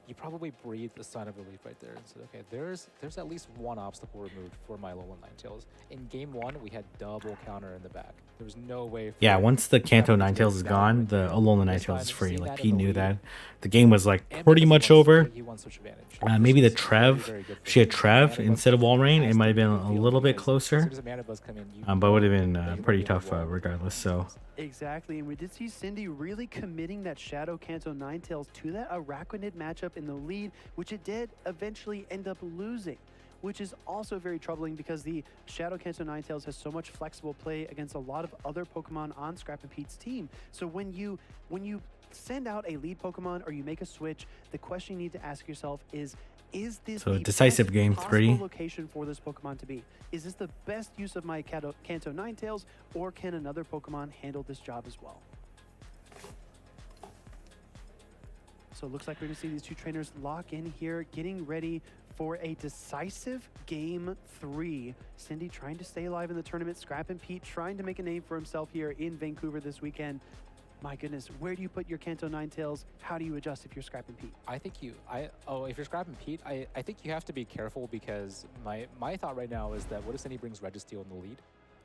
you probably breathed a sign of relief right there and said, okay, there's at least one obstacle removed for my Alola Ninetales. In game 1, we had double counter in the back. There was no way. Yeah, for once the Kanto Scrappy to Ninetales is down gone, right the there. Alola This Ninetales time, is free. seeing Like that in Pete the knew lead, that. The game was like and pretty because much he wants- over. he wants switch advantage. Maybe the This is Trev. very good for She had him. Trev Mana instead of Buzz wall rain. It has might have to been be a revealed little bit because closer. As soon as the Mana Buzz come in, you But would have know been that you're pretty gonna tough be walled. regardless. So Exactly, and we did see Cindy really committing that Shadow Kanto Ninetales to that Araquanid matchup in the lead, which it did eventually end up losing, which is also very troubling because the Shadow Kanto Ninetales has so much flexible play against a lot of other Pokemon on Scrap and Pete's team. So when you send out a lead Pokemon or you make a switch, the question you need to ask yourself is this So the decisive best game possible 3. location for this Pokemon to be? Is this the best use of my Kanto Ninetales, or can another Pokemon handle this job as well? So it looks like we're going to see these two trainers lock in here, getting ready for a decisive game 3. Cindy trying to stay alive in the tournament. Scrap and Pete trying to make a name for himself here in Vancouver this weekend. My goodness, where do you put your Kanto Ninetales? How do you adjust if you're Scrap and Pete? I think if you're scrapping Pete, I think you have to be careful because my thought right now is that what if Cindy brings Registeel in the lead?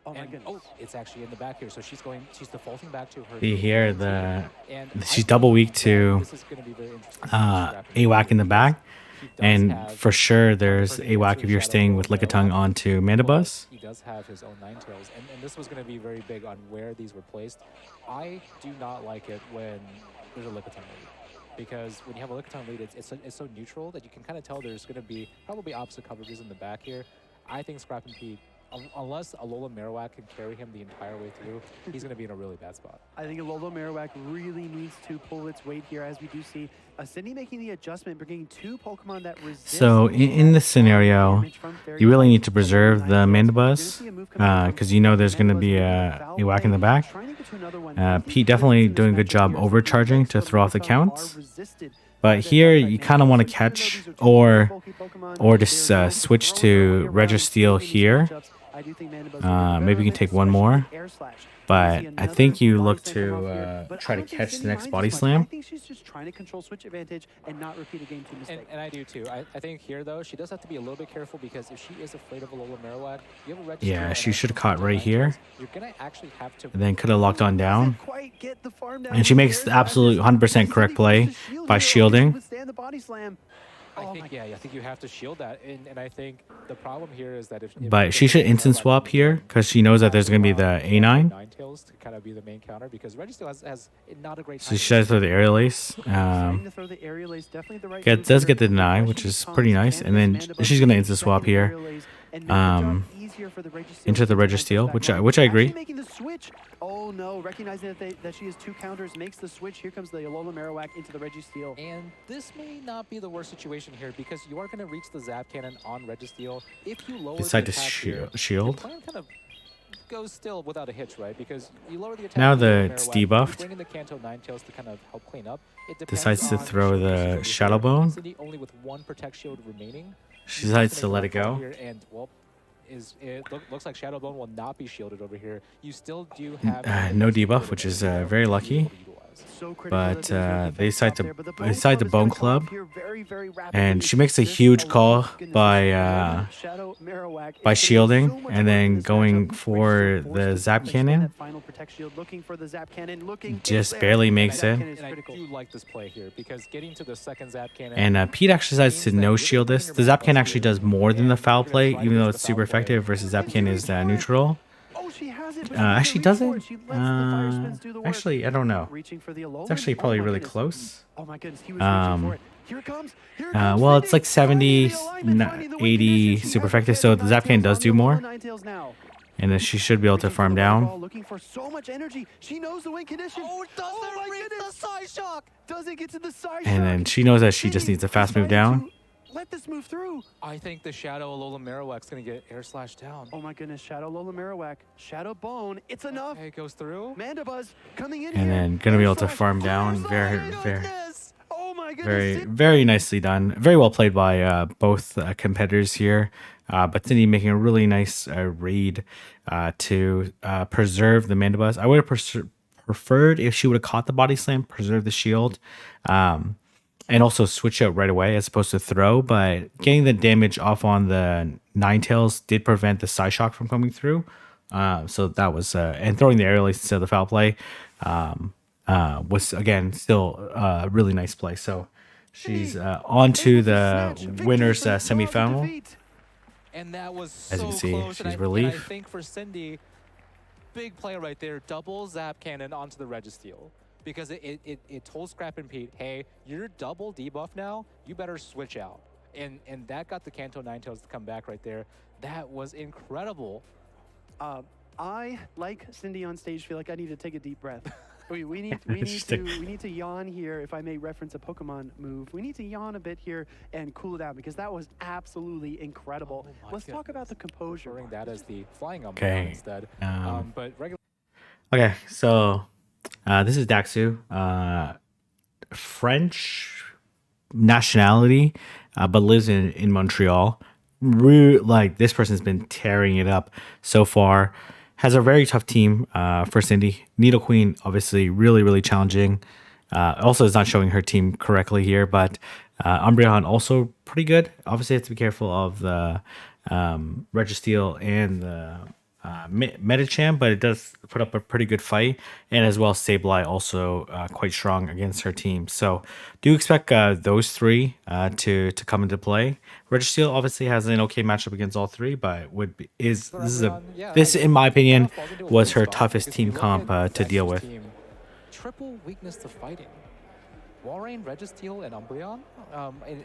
Oh my And- goodness. Oh, it's actually in the back here, so she's defaulting back to her. see here And I she's think double weak that to this is gonna be very interesting for Scrap and Pete AWAC in the because back. he does And have for sure, there's perfect AWAC answer if you're Shadow staying with Ball Lickitung Marowak, onto but Mandibuzz. he does have his own Ninetales, and this was going to be very big on where these were placed. I do not like it when there's a Lickitung lead, because when you have a Lickitung lead, it's so neutral that you can kind of tell there's going to be probably opposite coverages in the back here. I think Scrap and Pete, unless Alola Marowak can carry him the entire way through, he's going to be in a really bad spot. I think Alola Marowak really needs to pull its weight here, as we do see Cindy making the adjustment, bringing two Pokemon that resist. So in this scenario, damage from Fairy you really Type. need to preserve the Ninetales, Mandibuzz, you're gonna see a move coming from because you know there's going to be Mandibuzz a foul AWAC in the play, back. trying to get to another one. I think Pete the definitely difference in doing a this good job matchup here is overcharging that to throw off the Lickitung are counts. resisted by But that here Dark-type you kind of want to Mandibuzz. Even though catch these are two or bulky Pokemon, or they're just going switch throw to their way around, Registeel in these here. matchups. I do think Mandibuzz will be Maybe you can relevant, take one especially more. with Air Slash. But We see I think another you body look slam come off to here, but try I to don't think catch Cindy the next minds body as much. I slam. think she's just trying to control switch advantage and not repeat a game 2 mistake. And I do too. I think here though, she does have to be a little bit careful because if she is afraid of Alola Marowak, you have a Registeel Yeah, and she a should have caught right Ninetales, here. You're gonna actually have to. And then could have locked on down. Doesn't quite get the farm down And she with makes Air the absolute Slashes. 100% correct Cindy play wants to shield by here or shielding. withstand the body slam. I Oh think my I think you have to shield that, and I think the problem here is that if But she should instant swap here because she knows that there's going to be the A9. Ninetales to kind of be the main counter because Registeel has not a great. So time she tries for the aerial ace. Starting to throw the aerial ace, definitely the right Does move here. get the deny, Question which is becomes, pretty nice. can And then this Mandibuzz she's going to take instant swap second here. aerial ace and make the job easier for the Registeel into the to get Registeel, back which on? I agree. Actually making the switch Oh no, recognizing that she has 2 counters, makes the switch. Here comes the Alola Marowak into the Registeel. And this may not be the worst situation here because you are going to reach the Zap Cannon on Registeel. If you lower Decide the to attack here, shield. your plan kind of goes still without a hitch, right? Because you lower the attack. Now with the it's Marowak, you debuffed. bring in the Kanto Ninetales to kind of help clean up. It depends Decides to on throw Shield the usage over Shadow here. Bone. Cindy only with 1 Protect Shield remaining. She You decides have to make let that it call go. here, and well, looks like Shadow Bone will not be shielded over here. You still do have No debuff, which is very lucky. So critical But that they there's no decide defense to up there, but the decide the is Bone gonna come up Club, here very, very and rapidly. she makes a This huge alone, call goodness, by this Shadow Marowak is by gonna do shielding so much and work in then this going matchup. for Registeel forced the to Zap extend Cannon. that final Protect Shield, looking for the Zap Cannon, looking, it's Just there. barely And makes Zap it. Cannon is And I critical. do like this play here because getting to the second Zap Cannon. And Pete actually decides to means that no you're shield putting this. your The Zap Mana Cannon Buzz actually here, does more than the and foul you're gonna play, fight even though against it's the super foul play. effective versus Zap And Cannon she is reached for it. neutral. Oh, she has it, but she Actually doesn't doesn't. reach for it. She lets the fire spins do the work. Actually, I don't know. Reaching for the Alolan. It's actually Oh probably my really goodness. close. Oh my goodness, he was reaching for Um, it. Here it comes. Here it comes. well, it's Cindy, like 70, finding the alignment, finding the win 80 condition. She super has the effective, so Kanto the Zap Cannon Ninetales does on do the more. Alola Ninetales now. And then she should be able to Reaching for farm the weather down. ball, looking for so much energy. She knows the win condition. Oh, doesn't my reach goodness. the side shock. Doesn't get to the side And shock. then she knows that she just Cindy needs a fast move decided down. to let this move through. I think the Shadow Alola Marowak's going to get air slash down. Oh my goodness, Shadow Alola Marowak. Shadow Bone. It's enough. Okay, it goes through. Mandabuzz coming in And here. then gonna be able to Air slash. farm down. Air Very, slash. very, Oh my goodness. very, Cindy. very nicely done. Very well played by both competitors here. But Cindy making a really nice read to preserve the Mandabuzz. I would have preferred if she would have caught the body slam, preserve the shield, and also switch out right away as opposed to throw. But getting the damage off on the Ninetales did prevent the side shock from coming through. So that was and throwing the aerial ace instead of the foul play was again still a really nice play. So she's on to the winners semifinal. And that was As so you can see, close. she's And I relief. think for Cindy, big play right there. Double Zap Cannon onto the Registeel. Because it told Scrap and Pete, hey, you're double debuff now. You better switch out. And that got the Kanto Ninetales to come back right there. That was incredible. I, like Cindy on stage, feel like I need to take a deep breath. We need to yawn here. If I may reference a Pokemon move, we need to yawn a bit here and cool it down because that was absolutely incredible. Oh my Let's talk about the goodness. composure. Preferring that as the flying umbrella Okay, instead. um, But regular. Okay, so this is Daxu, French nationality, but lives in Montreal. Like this person's been tearing it up so far. Has a very tough team for Cindy. Nidoqueen, obviously, really challenging. Also is not showing her team correctly here, but Umbreon also pretty good. Obviously, have to be careful of the Registeel and the Medicham, but it does put up a pretty good fight. And as well, Sableye also quite strong against her team. So do expect those three to come into play. Registeel obviously has an okay matchup against all three, but this in my opinion was her toughest team comp to deal with. Triple weakness to fighting. Walrein, Registeel, and Umbreon.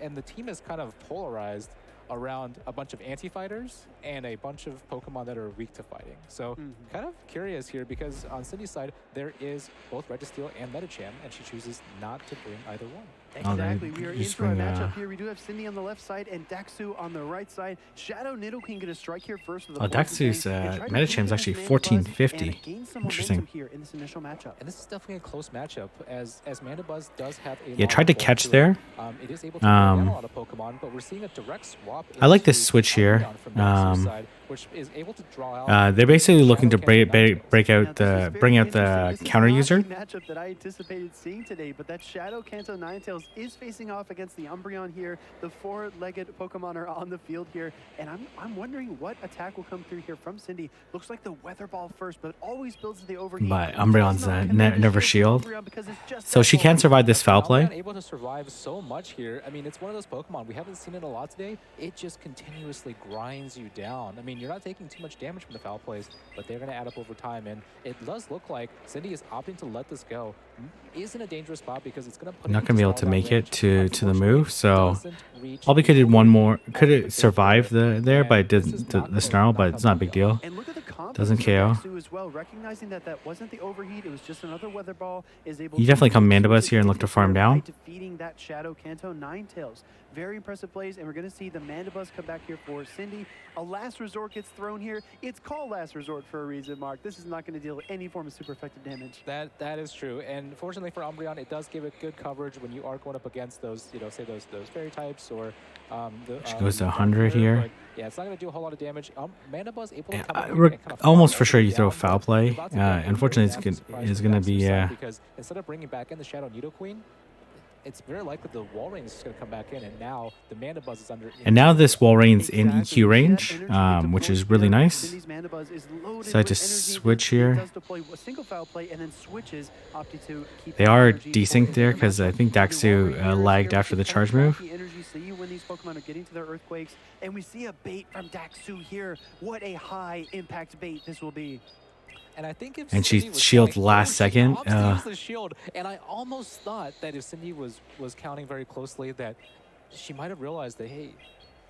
And the team is kind of polarized around a bunch of anti-fighters and a bunch of Pokemon that are weak to fighting. So kind of curious here because on Cindy's side, there is both Registeel and Medicham, and she chooses not to bring either one. Exactly. We are in for a bring, matchup here. We do have Cindy on the left side and Daxu on the right side. Shadow Nidoqueen going to strike here first with a Daxu's Medicham's actually 1450. Interesting. Here in this initial matchup. And this is definitely a close matchup as Mandabuzz does have a Yeah, tried to catch there. It is able to bring down a lot of Pokemon, but we're seeing a direct swap. I like this into switch here. Umbreon from Daxu's side, which is able to draw out They're basically looking to Shadow Cannon bring Now, out this is the very interesting. This is counter not user. the matchup that I anticipated seeing today, but that Shadow Kanto Ninetales is facing off against the Umbreon here. The four-legged Pokemon are on the field here, and I'm wondering what attack will come through here from Cindy. Looks like the Weather Ball first, but always builds to the overheat. But Does Umbreon's not never connect the shield. Umbreon because it's just So that she can bulky. survive this foul play. Umbreon able to survive so much here. I mean, it's one of those Pokemon. We haven't seen it a lot today. It just continuously grinds you down. I mean, you're not taking too much damage from the foul plays, but they're going to add up over time. And it does look like Cindy is opting to let this go. Is in a dangerous spot because it's going to put Not gonna be able to make it to the move. So probably probably could have one more. Could have survived there, but it didn't the snarl. But it's not a big deal. And look at the combo combo Doesn't from KO. Daxu as well, recognizing that that wasn't the overheat, it was just another weather ball. Is able You to definitely come switch Mandibuzz it here and look into to farm third down. by defeating that Shadow Kanto Ninetales. Very impressive plays, and we're going to see the Mandibuzz come back here for Cindy. A last resort gets thrown here. It's called last resort for a reason, Mark. This is not going to deal any form of super effective damage. That is true, and fortunately for Umbreon, it does give it good coverage when you are going up against those, say those fairy types or She goes to the 100 Dark here. Mirror, but yeah, it's not going to do a whole lot of damage. Mandibuzz able to come up here We're and kind of almost fly for all sure the way you throw down, foul but play. you're about to get a very Unfortunately, nasty surprise it's from going to Daxu's be side because instead of bringing back in the Shadow Nidoqueen, it's very likely the Walrein is just going to come back in, and now the Mandibuzz is under. And now this Walrein's in Exactly. EQ You see that range, energy get which is deployed really here. nice. Cindy's Mandibuzz is loaded Decide to with energy. switch It here. does deploy a single foul play and then switches, opting to keep They that are energy for desynced the there other because I matchup. think The Daxu Walrein here is lagged here after to the charge counteract move. the energy, see when these Pokemon are getting to their earthquakes, and we see a bait from Daxu here. What a high impact bait this will be. And I think if And she Cindy was shields counting, last she second. opts to use the shield, and I almost thought that if Cindy was counting very closely, that she might have realized that hey,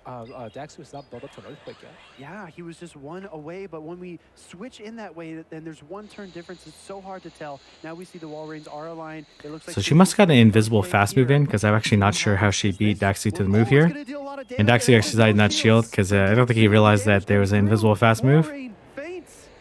Daxu is not built up to an earthquake yet. Yeah, he was just one away, but when we switch in that way, then there's one turn difference. It's so hard to tell. Now we see the Walreins are aligned. It looks like So she must have got an invisible fast move in because I'm actually not sure how she beat Daxu to the move here. And Daxu exercised that shield because I don't think he realized that there was an invisible fast move.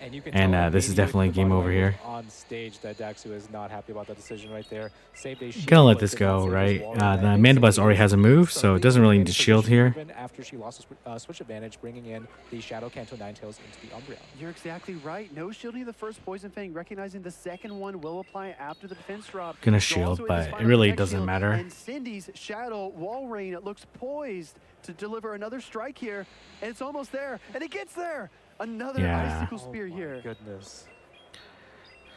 And you can And, tell this is immediately definitely the game body over language here. on stage that Daxu is not happy about that decision right there. Saved a shield, Gonna let but this did not go, save his right? wall The run. That Mandibuzz makes already has a move, so it doesn't really need to shield here. Even after she lost switch advantage, bringing in the Shadow Kanto Ninetales into the Umbreon. You're exactly right. No shielding the first Poison Fang, recognizing the second one will apply after the defense drop. Gonna Draws shield, away but this it final really protect doesn't shield, matter. And Cindy's Shadow Walrein looks poised to deliver another strike here, and it's almost there, and it gets there. Another Icicle Spear here. Goodness.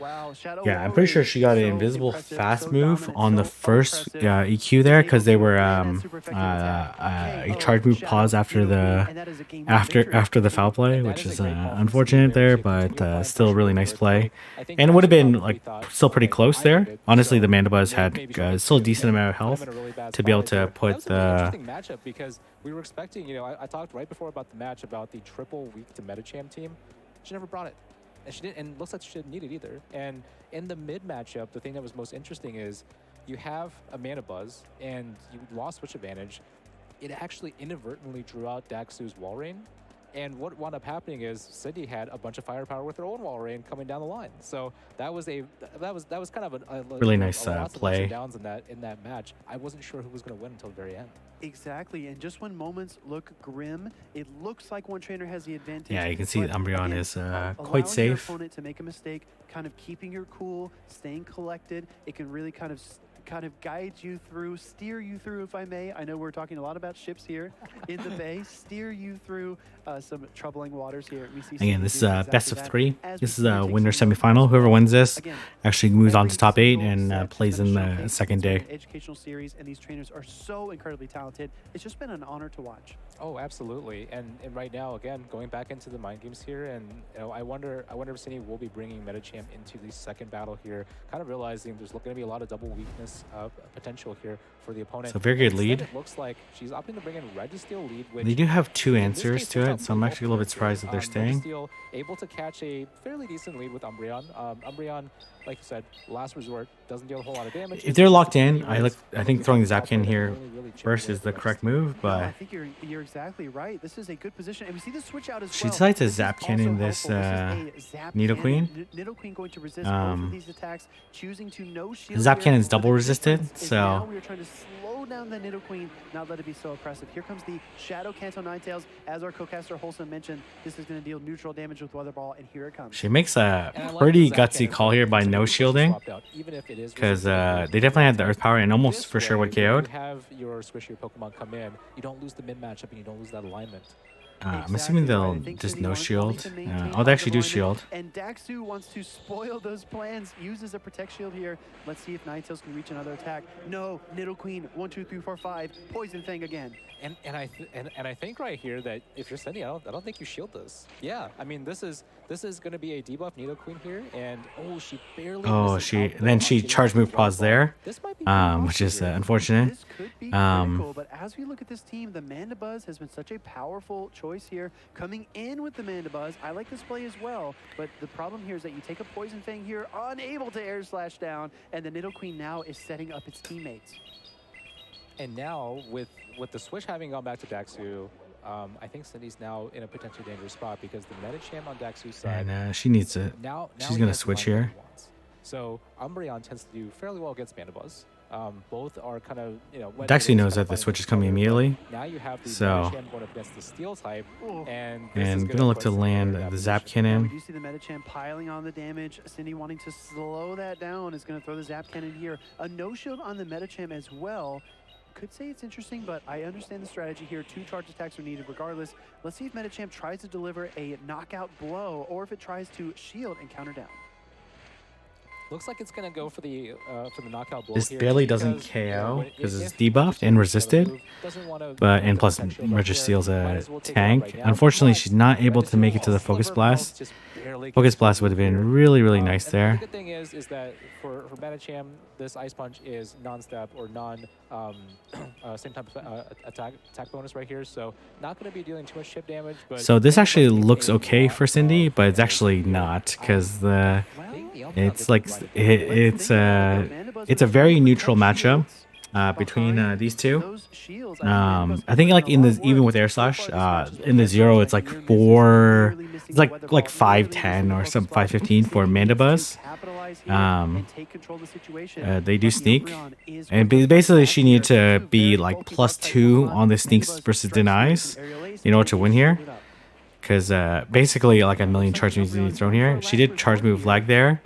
Wow, Shadow Yeah, I'm pretty Walrein, sure she got an so invisible impressive, fast so move dominant, on the so first impressive. EQ there Is because able they to were land that super effective attack. a KO, charge move Shadow pause after Nidoqueen, the and that is a game victory. after the foul play, And that which is is a great call from unfortunate Cindy there, to continue but applying still a pressure really with nice the play. earthquake. I think And it would have Daxu been probably like thought, still pretty okay, close I there. did it, Honestly, the so Mandibuzz maybe she had was still a too. decent amount of I'm health in a really bad to be spot able right to there. put That was a really the. interesting matchup because we were expecting, I talked right before about the match about the triple weak to Metacham team. She never brought it. And she didn't, and it looks like she didn't need it either. And in the mid matchup, the thing that was most interesting is you have a Mandibuzz and you lost switch advantage. It actually inadvertently drew out Daxu's Walrein. And what wound up happening is Cindy had a bunch of firepower with her own Walrein coming down the line. So that was kind of a Really nice, lots of ups play. and downs in that match. I wasn't sure who was going to win until the very end. Exactly, and just when moments look grim, it looks like one trainer has the advantage. Yeah, you can see but Umbreon again, is allowing quite your safe. opponent to make a mistake, kind of keeping your cool, staying collected, it can really kind of guide you through, steer you through, if I may. I know we're talking a lot about ships here in the bay. Steer you through some troubling waters here. We see Again, this is Cindy a doing best of exactly 3. that as This we is see a it winner takes some semifinal. Whoever wins this Again, actually moves on every to top 8 single and set plays has in been the showcased. second It's been day. an educational series, and these trainers are so incredibly talented. It's just been an honor to watch. Oh, absolutely. And right now, again, going back into the mind games here, and I wonder if Cindy will be bringing Metacham into the second battle here, kind of realizing there's going to be a lot of double weakness potential here for the opponent. So very good Instead, lead. It looks like she's opting to bring in Registeel lead, which They do have 2 in this answers case to works it, out so I'm pretty actually a well little bit for surprised that they're staying. Registeel able to catch a fairly decent lead with Umbreon. Umbreon, like you said, last resort, doesn't deal a whole lot of damage. If they're locked in, I think throwing the Zapkin here first is the correct move, No, I but think you're exactly right. This is a good position, and we see the switch out as she well. decides to This is Zap also Cannon this helpful. This is a Zap Nidoqueen. Cannon. Nidoqueen going to resist both of these attacks, choosing to no shield. Zap here, Cannon's but double the resisted, difference is so now we are trying to slow down the Nidoqueen, not let it be so oppressive. Here comes the Shadow Kanto Ninetales. As our co-caster Wholesome mentioned, this is going to deal neutral damage with Weather Ball, and here it comes. she makes a And I like pretty the Zap gutsy Cannon call here by because no it shielding, swapped out, even if it is because resistant, they definitely had the Earth Power and almost This for sure way, would when KO'd. you have your squishier Pokemon come in, you don't lose the mid matchup and you don't lose that alignment. I'm assuming Exactly right. they'll I think just Cindy no wants shield. to maintain Oh, they actually do alignment, shield. And Daxu wants to spoil those plans, uses a protect shield here. Let's see if Ninetales can reach another attack. No, Nidoqueen, 1, 2, 3, 4, 5, Poison Fang again. And I think right here that if you're Cindy, I don't think you shield this. Yeah, I mean this is going to be a debuff Nidoqueen here, and she barely. Oh, misses she out then though she on getting charge the move draw pause ball. there, This might be which is unfortunate. unfortunate. This could be Um, critical, but as we look at this team, the Mandibuzz has been such a powerful choice. choice here. Coming in with the Mandibuzz. I like this play as well, but the problem here is that you take a Poison Fang here, unable to air slash down, and the Nidoqueen now is setting up its teammates. And now, with the switch having gone back to Daxu, I think Cindy's now in a potentially dangerous spot because the Medicham on Daxu's side. And she needs it. Now She's he gonna has switch line what here. he wants. So Umbreon tends to do fairly well against Mandibuzz. Both are kind of, when Daxu it is knows kind that of the fighting switch is each coming other, but immediately. Now you have the So- Medicham going up against the Steel type, and this is And gonna look to put Cindy land in that the position. Zap Now we Cannon. do see the Medicham piling on the damage. Cindy wanting to slow that down is going to throw the Zap Cannon here. A no shield on the Medicham as well. Could say it's interesting, but I understand the strategy here. 2 charge attacks are needed regardless. Let's see if Medicham tries to deliver a knockout blow or if it tries to shield and counter down. Looks like it's going to go for the knockout blow This here, barely just doesn't because, KO when- because it's if debuffed and the resisted. move doesn't wanna But go and for plus attack shield up Registeel's there, might a as well take it out tank. right now. Unfortunately, But she's not able to make it to the Registeel's Focus Sliver Blast. Pulse just barely Focus gets Blast would have through been here. really, really nice And there. the good thing is that for Medicham, this Ice Punch is non-step or same type of attack bonus right here. So not going to be dealing too much chip damage. But So this Mandibuzz actually takes looks a okay lot for Cindy, of but it's damage actually here. not because the I think the Umbreon it's gets like right it, again. it's a very neutral matchup between these two. I think like in the even with Air Slash, in the 0 it's like 4, it's like 510 or some 515 for Mandibuzz. They do sneak, and basically she needs to be like +2 on the sneaks versus denies in order to win here. Because basically like a million charge moves need thrown here. She did charge move lag there.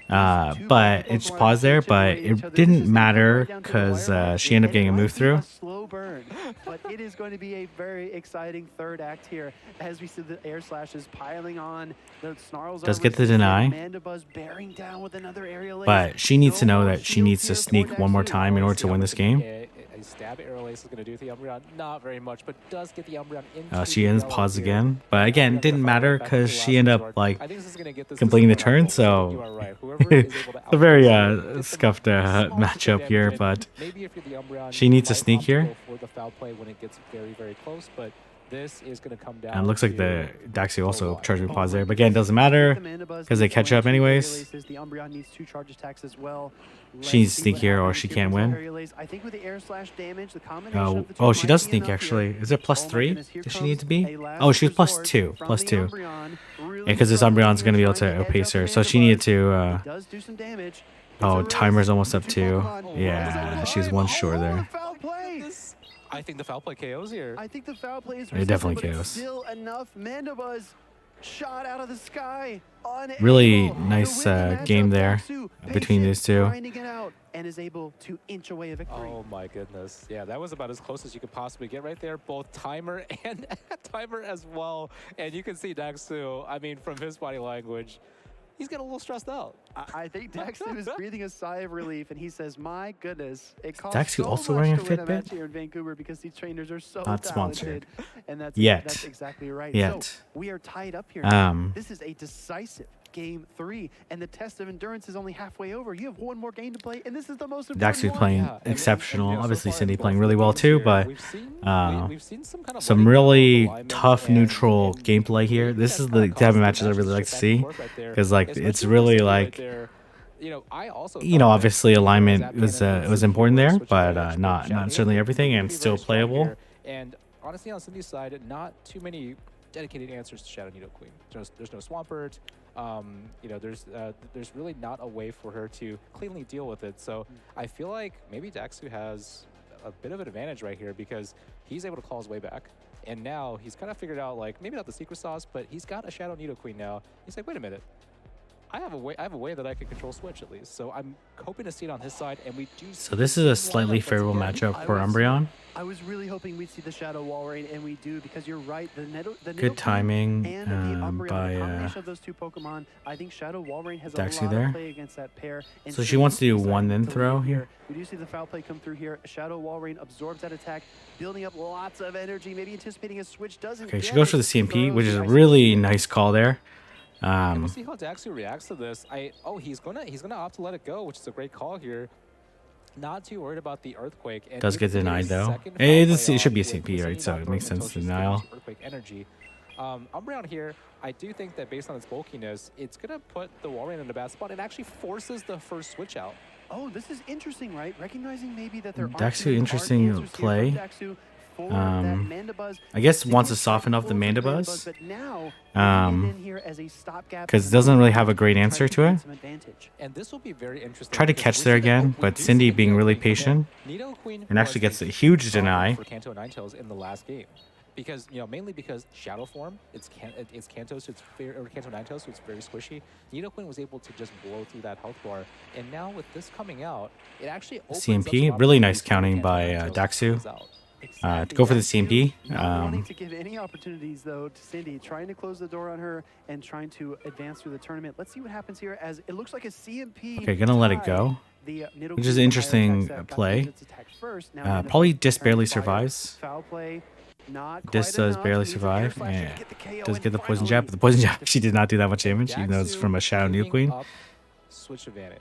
But it's paused there, but it didn't matter because she ended up getting a move through. Slow burn, but it is going to be a very exciting third act here as we see the air slashes piling on. The snarls Does are get the resisted, deny. Mandibuzz bearing down with another aerial ace. But she needs to No know more that she shields needs to here for sneak one more Daxu. time in order to win this game. A stab air lace is going to do the Umbreon. Not very much, but does get the Umbreon into She the ends yellow pause here. again. But again, Umbreon it didn't gonna matter follow back to because the she last ended up resort. like I think this is gonna get this completing the decision turn. on So you are right. Whoever is able to it's a very outplay this, scuffed get the small matchup damage here. in. But Maybe if you're the Umbreon, she you needs to might sneak opt to here. go for the foul play when it gets very, very close. But this is going to come down. And it looks like to the Daxu also wide. charged pause there. But again, it doesn't matter because they catch up anyways. The Umbreon needs 2 charge attacks as well. She needs to Let's see sneak what here or happens she here can't with the win. aerial ace. I think with the air slash damage, the combination of the two Oh, she might does be sneak enough here. actually. Is it Oh my +3? goodness, here Does she comes need to be? a last Oh, she's resort +2. from +2. the Umbreon. Really Because this struggling Umbreon's here, going to be able trying to edge outpace up her. the So she Mandibuzz. needed to. It does do some damage. It's Oh, a risk. timer's almost up Two too. Pokemon. Yeah, she's one short there. Foul play. I think the foul play KOs here. I think the foul play is It definitely resisted, but it's KOs. still enough. Mandibuzz shot out of the sky. Really Unable to nice win the game matchup. there Daxu, between patient, these two. grinding it out, and is able to inch away a victory. Oh my goodness. Yeah, that was about as close as you could possibly get right there. Both timer and timer as well. And you can see Daxu, I mean, from his body language, he's getting a little stressed out. I think Daxu is breathing a sigh of relief, and he says, "My goodness, it costs Daxu so also much wearing a to win Fitbit? match here in Vancouver because these trainers are so Not talented." sponsored. And that's Yet. That's exactly right. Yet. So we are tied up here. This is a decisive game 3, and the test of endurance is only halfway over. You have one more game to play, and this is the most important Daxu's one. playing Yeah, and exceptional. you know, so Obviously, far in Cindy both playing the really well games too, here, but we've seen some kind of some buddy really alignment tough, and- neutral and gameplay here. This that's is kinda the caused type of the matches I match really like to shift back see and forth right there. because like Especially it's with really Cindy right like there. You know, I also you know thought that obviously the alignment Zap was Cannon it was would important there, switch but over to not Shadow certainly Needle. everything, Would and be still very strong playable. here. And honestly, on Cindy's side, not too many dedicated answers to Shadow Needle Queen. There's no Swampert. You know, there's really not a way for her to cleanly deal with it. So I feel like maybe Daxu has a bit of an advantage right here because he's able to claw his way back. And now he's kind of figured out, like, maybe not the secret sauce, but he's got a Shadow Needle Queen now. He's like, wait a minute. I have a way that I can control Switch at least. So I'm hoping to see it on his side, and we do. So this is a slightly favorable matchup for Umbreon. I was really hoping we'd see the Shadow Wall Rain, and we do because you're right. The Good timing and the Umbreon, by the combination of those two Pokemon, I think Shadow Wall Rain has a Daxu lot there. of play against that pair. And So she Cindy wants to do decided one then to throw lead here. We do see the foul play come through here. Shadow Wall Rain absorbs that attack, building up lots of energy, maybe anticipating a switch. Doesn't Okay, she get goes for it, the CMP, throws which is the a ice really nice call there. And we'll see how Daxu reacts to this. He's gonna opt to let it go, which is a great call here. Not too worried about the Earthquake. And Does if get we denied, though. second It foul is- play it should be a off CMP, with right? So it makes sense, Toshi skipping denial. to Earthquake Energy. Umbreon here, I do think that based on its bulkiness, it's going to put the Wall Rain in a bad spot. It actually forces the first switch out. Oh, this is interesting, right? Recognizing maybe that there aren't Daxu, many hard interesting answers here from play. Daxu for that Mandibuzz. I guess City wants to is soften up the trying to pull Mandibuzz. some Mandibuzz, but now bringing it in here as a stopgap 'cause it and doesn't really another have a great try answer to gain it. some advantage. And this will be very interesting. Try to because catch we there see that- again, we but do Cindy see being Nido really Queen come in. patient. Nido Queen And actually was gets a huge problem deny. for Kanto Ninetales in the last game. Because, mainly because Shadow Form, it's Kanto, so it's or Kanto Ninetales, so it's very squishy. Nido Queen was able to just blow through that health bar. And now with this coming out, it actually opens CMP, up some really nice opportunities for counting Kanto by, Ninetales to Daxu. close out. To go for the Daxu CMP. Not wanting to give any opportunities though to Cindy, trying to close the door on her and trying to advance through the tournament. Let's see what happens here as it looks like a CMP. Okay, gonna let it tie. go. The Nido Which is Queen an with higher interesting attack set, got to play. use its attack first. Now Mandibuzz Probably just trying to barely fire. survives. Foul play. Not This quite does enough. barely Needs an air survive. slash to Yeah. get the KO, Does and get the poison finally- jab, but the poison jab she did not do that much damage, even though it's Daxu from a Shadow Nido giving Queen. up switch advantage.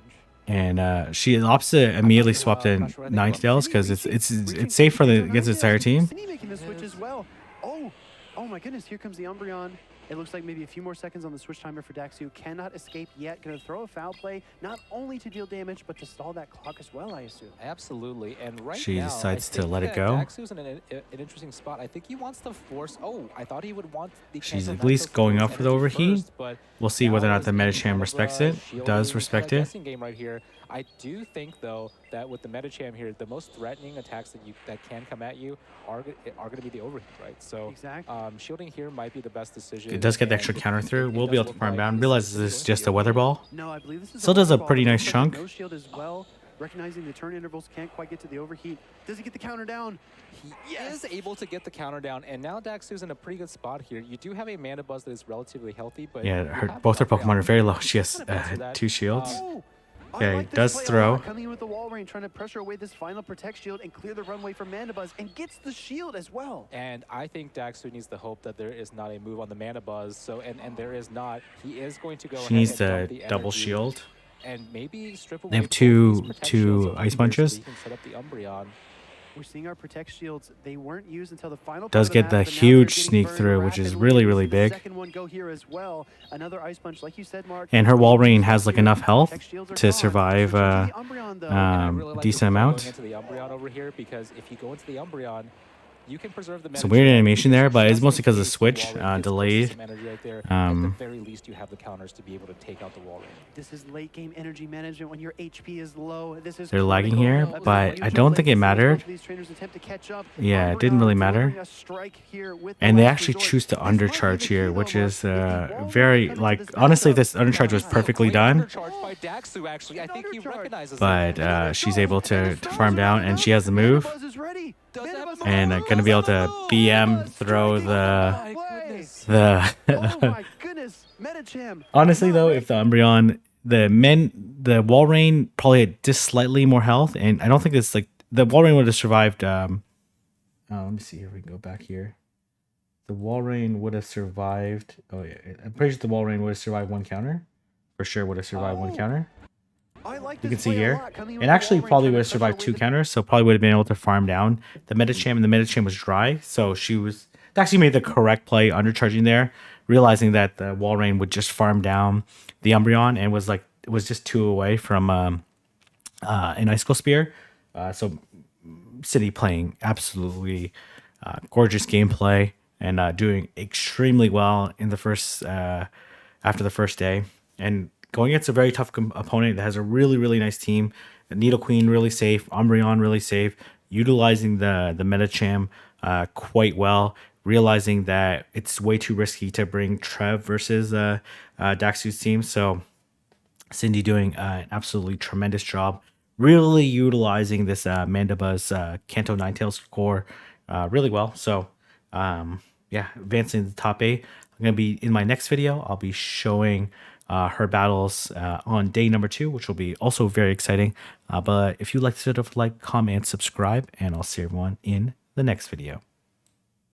And she opposite immediately swapped in not sure what I think Ninetales because it's safe for the against the entire team. Cindy making the switch as well. Oh my goodness, here comes the Umbreon. It looks like maybe a few more seconds on the switch timer for Daxu. Cannot escape yet. Going to throw a foul play, not only to deal damage, but to stall that clock as well, I assume. Absolutely, and right She now, decides I to think let it that go. Daxu's in an interesting spot. I think he wants to force. Oh, I thought he would want the. She's Kanto at least Ninetales going to up force for the energy overheat. first, but We'll see whether or now not the is Metacham kind of respects a it. Does shielding respect kinda it. guessing game right here. I do think though that with the Metacham here, the most threatening attacks that can come at you are going to be the overheat, right? So Exactly. shielding here might be the best decision. It does get the and extra counter through. it We'll be does able to look farm like down. this Realize is this is going just to a be weather ball. No, I believe this is Still does a Weather Ball. pretty It nice looks like chunk. No shield as well. Recognizing the turn intervals can't quite get to the overheat. Does he get the counter down? He is able to get the counter down, and now Daxu's in a pretty good spot here. You do have a Mandibuzz that is relatively healthy, but Yeah, you have both her Umbreon. Pokemon are very low. She has Kinda answer that. 2 shields. Oh, I Okay, like this does play a throw. lot. Coming in with the wall rain, trying to pressure away this final protect shield and clear the runway from Mandibuzz, and gets the shield as well. And I think Daxu needs to hope that there is not a move on the Mandibuzz. So, and there is not. He is going to go ahead She needs and to dump the double energy shield. and maybe strip away They have both two- these protect two shields over ice here punches. So he can set up the Umbreon. We're seeing our protect shields. They weren't used until the final. Does part of get the map, but now huge they're sneak getting through, burned which is rapidly. really, We really see the big. Second one go here as well. Another ice punch, like you said, Mark. And her wall rain has like Here, enough health protect shields are to gone. survive Switching to the Umbreon, though. And I really like decent this amount. Going into the Umbreon over here because if you go into the Umbreon, you can preserve the Some mana weird gem animation there, but it's just mostly in because the case switch, wall rain gets delayed. some energy right there. At the Um, very least, you have the counters to be able to take out the wall rain. This is late game energy management when your HP is low. This is They're lagging critical. here, That's but a I huge don't play think it to see as mattered. both of these trainers attempt to catch up. Yeah, it didn't Umbreon really matter. delivering a strike here with the And they last actually resort. choose to This might be the undercharge key, here, though, which Mark. is If the wall very, comes like, into this honestly, matchup, this undercharge was wow. perfectly Great done. undercharge by Daxu, actually. I think he Undercharge. recognizes But that. she's able to farm down, and she has the move. Mandibuzz is ready. Does have Mandibuzz a And move. gonna be able to BM throw My the goodness. Oh my goodness, Metacham. Honestly Not though, ready. if the Umbreon, the wall rain probably had just slightly more health, and I don't think it's like the wall rain would have survived. Let me see here. We can go back here. The wall rain would have survived. Oh yeah, I'm pretty sure the wall rain would have survived one counter. For sure, would have survived one Oh. counter. I like You this can see play a here. lot, coming in It with the actually wall rain, probably trying would to have survived pressure 2 away the- counters, so probably would have been able to farm down the Metacham, and the Metacham was dry, so she was actually made the correct play undercharging there, realizing that the wall rain would just farm down the Umbreon and was like it was just 2 away from an Icicle Spear. So City playing absolutely gorgeous gameplay and doing extremely well in the first after the first day, and going against a very tough opponent that has a really, really nice team. Nido Queen really safe, Umbreon really safe, utilizing the Metacham quite well, realizing that it's way too risky to bring Trev versus Daxu's team. So Cindy doing an absolutely tremendous job, really utilizing this Mandibuzz Kanto Ninetales core really well. So yeah, advancing to the top 8. I'm going to be in my next video. I'll be showing her battles on day number 2, which will be also very exciting. But if you like this video, like, comment, subscribe, and I'll see everyone in the next video.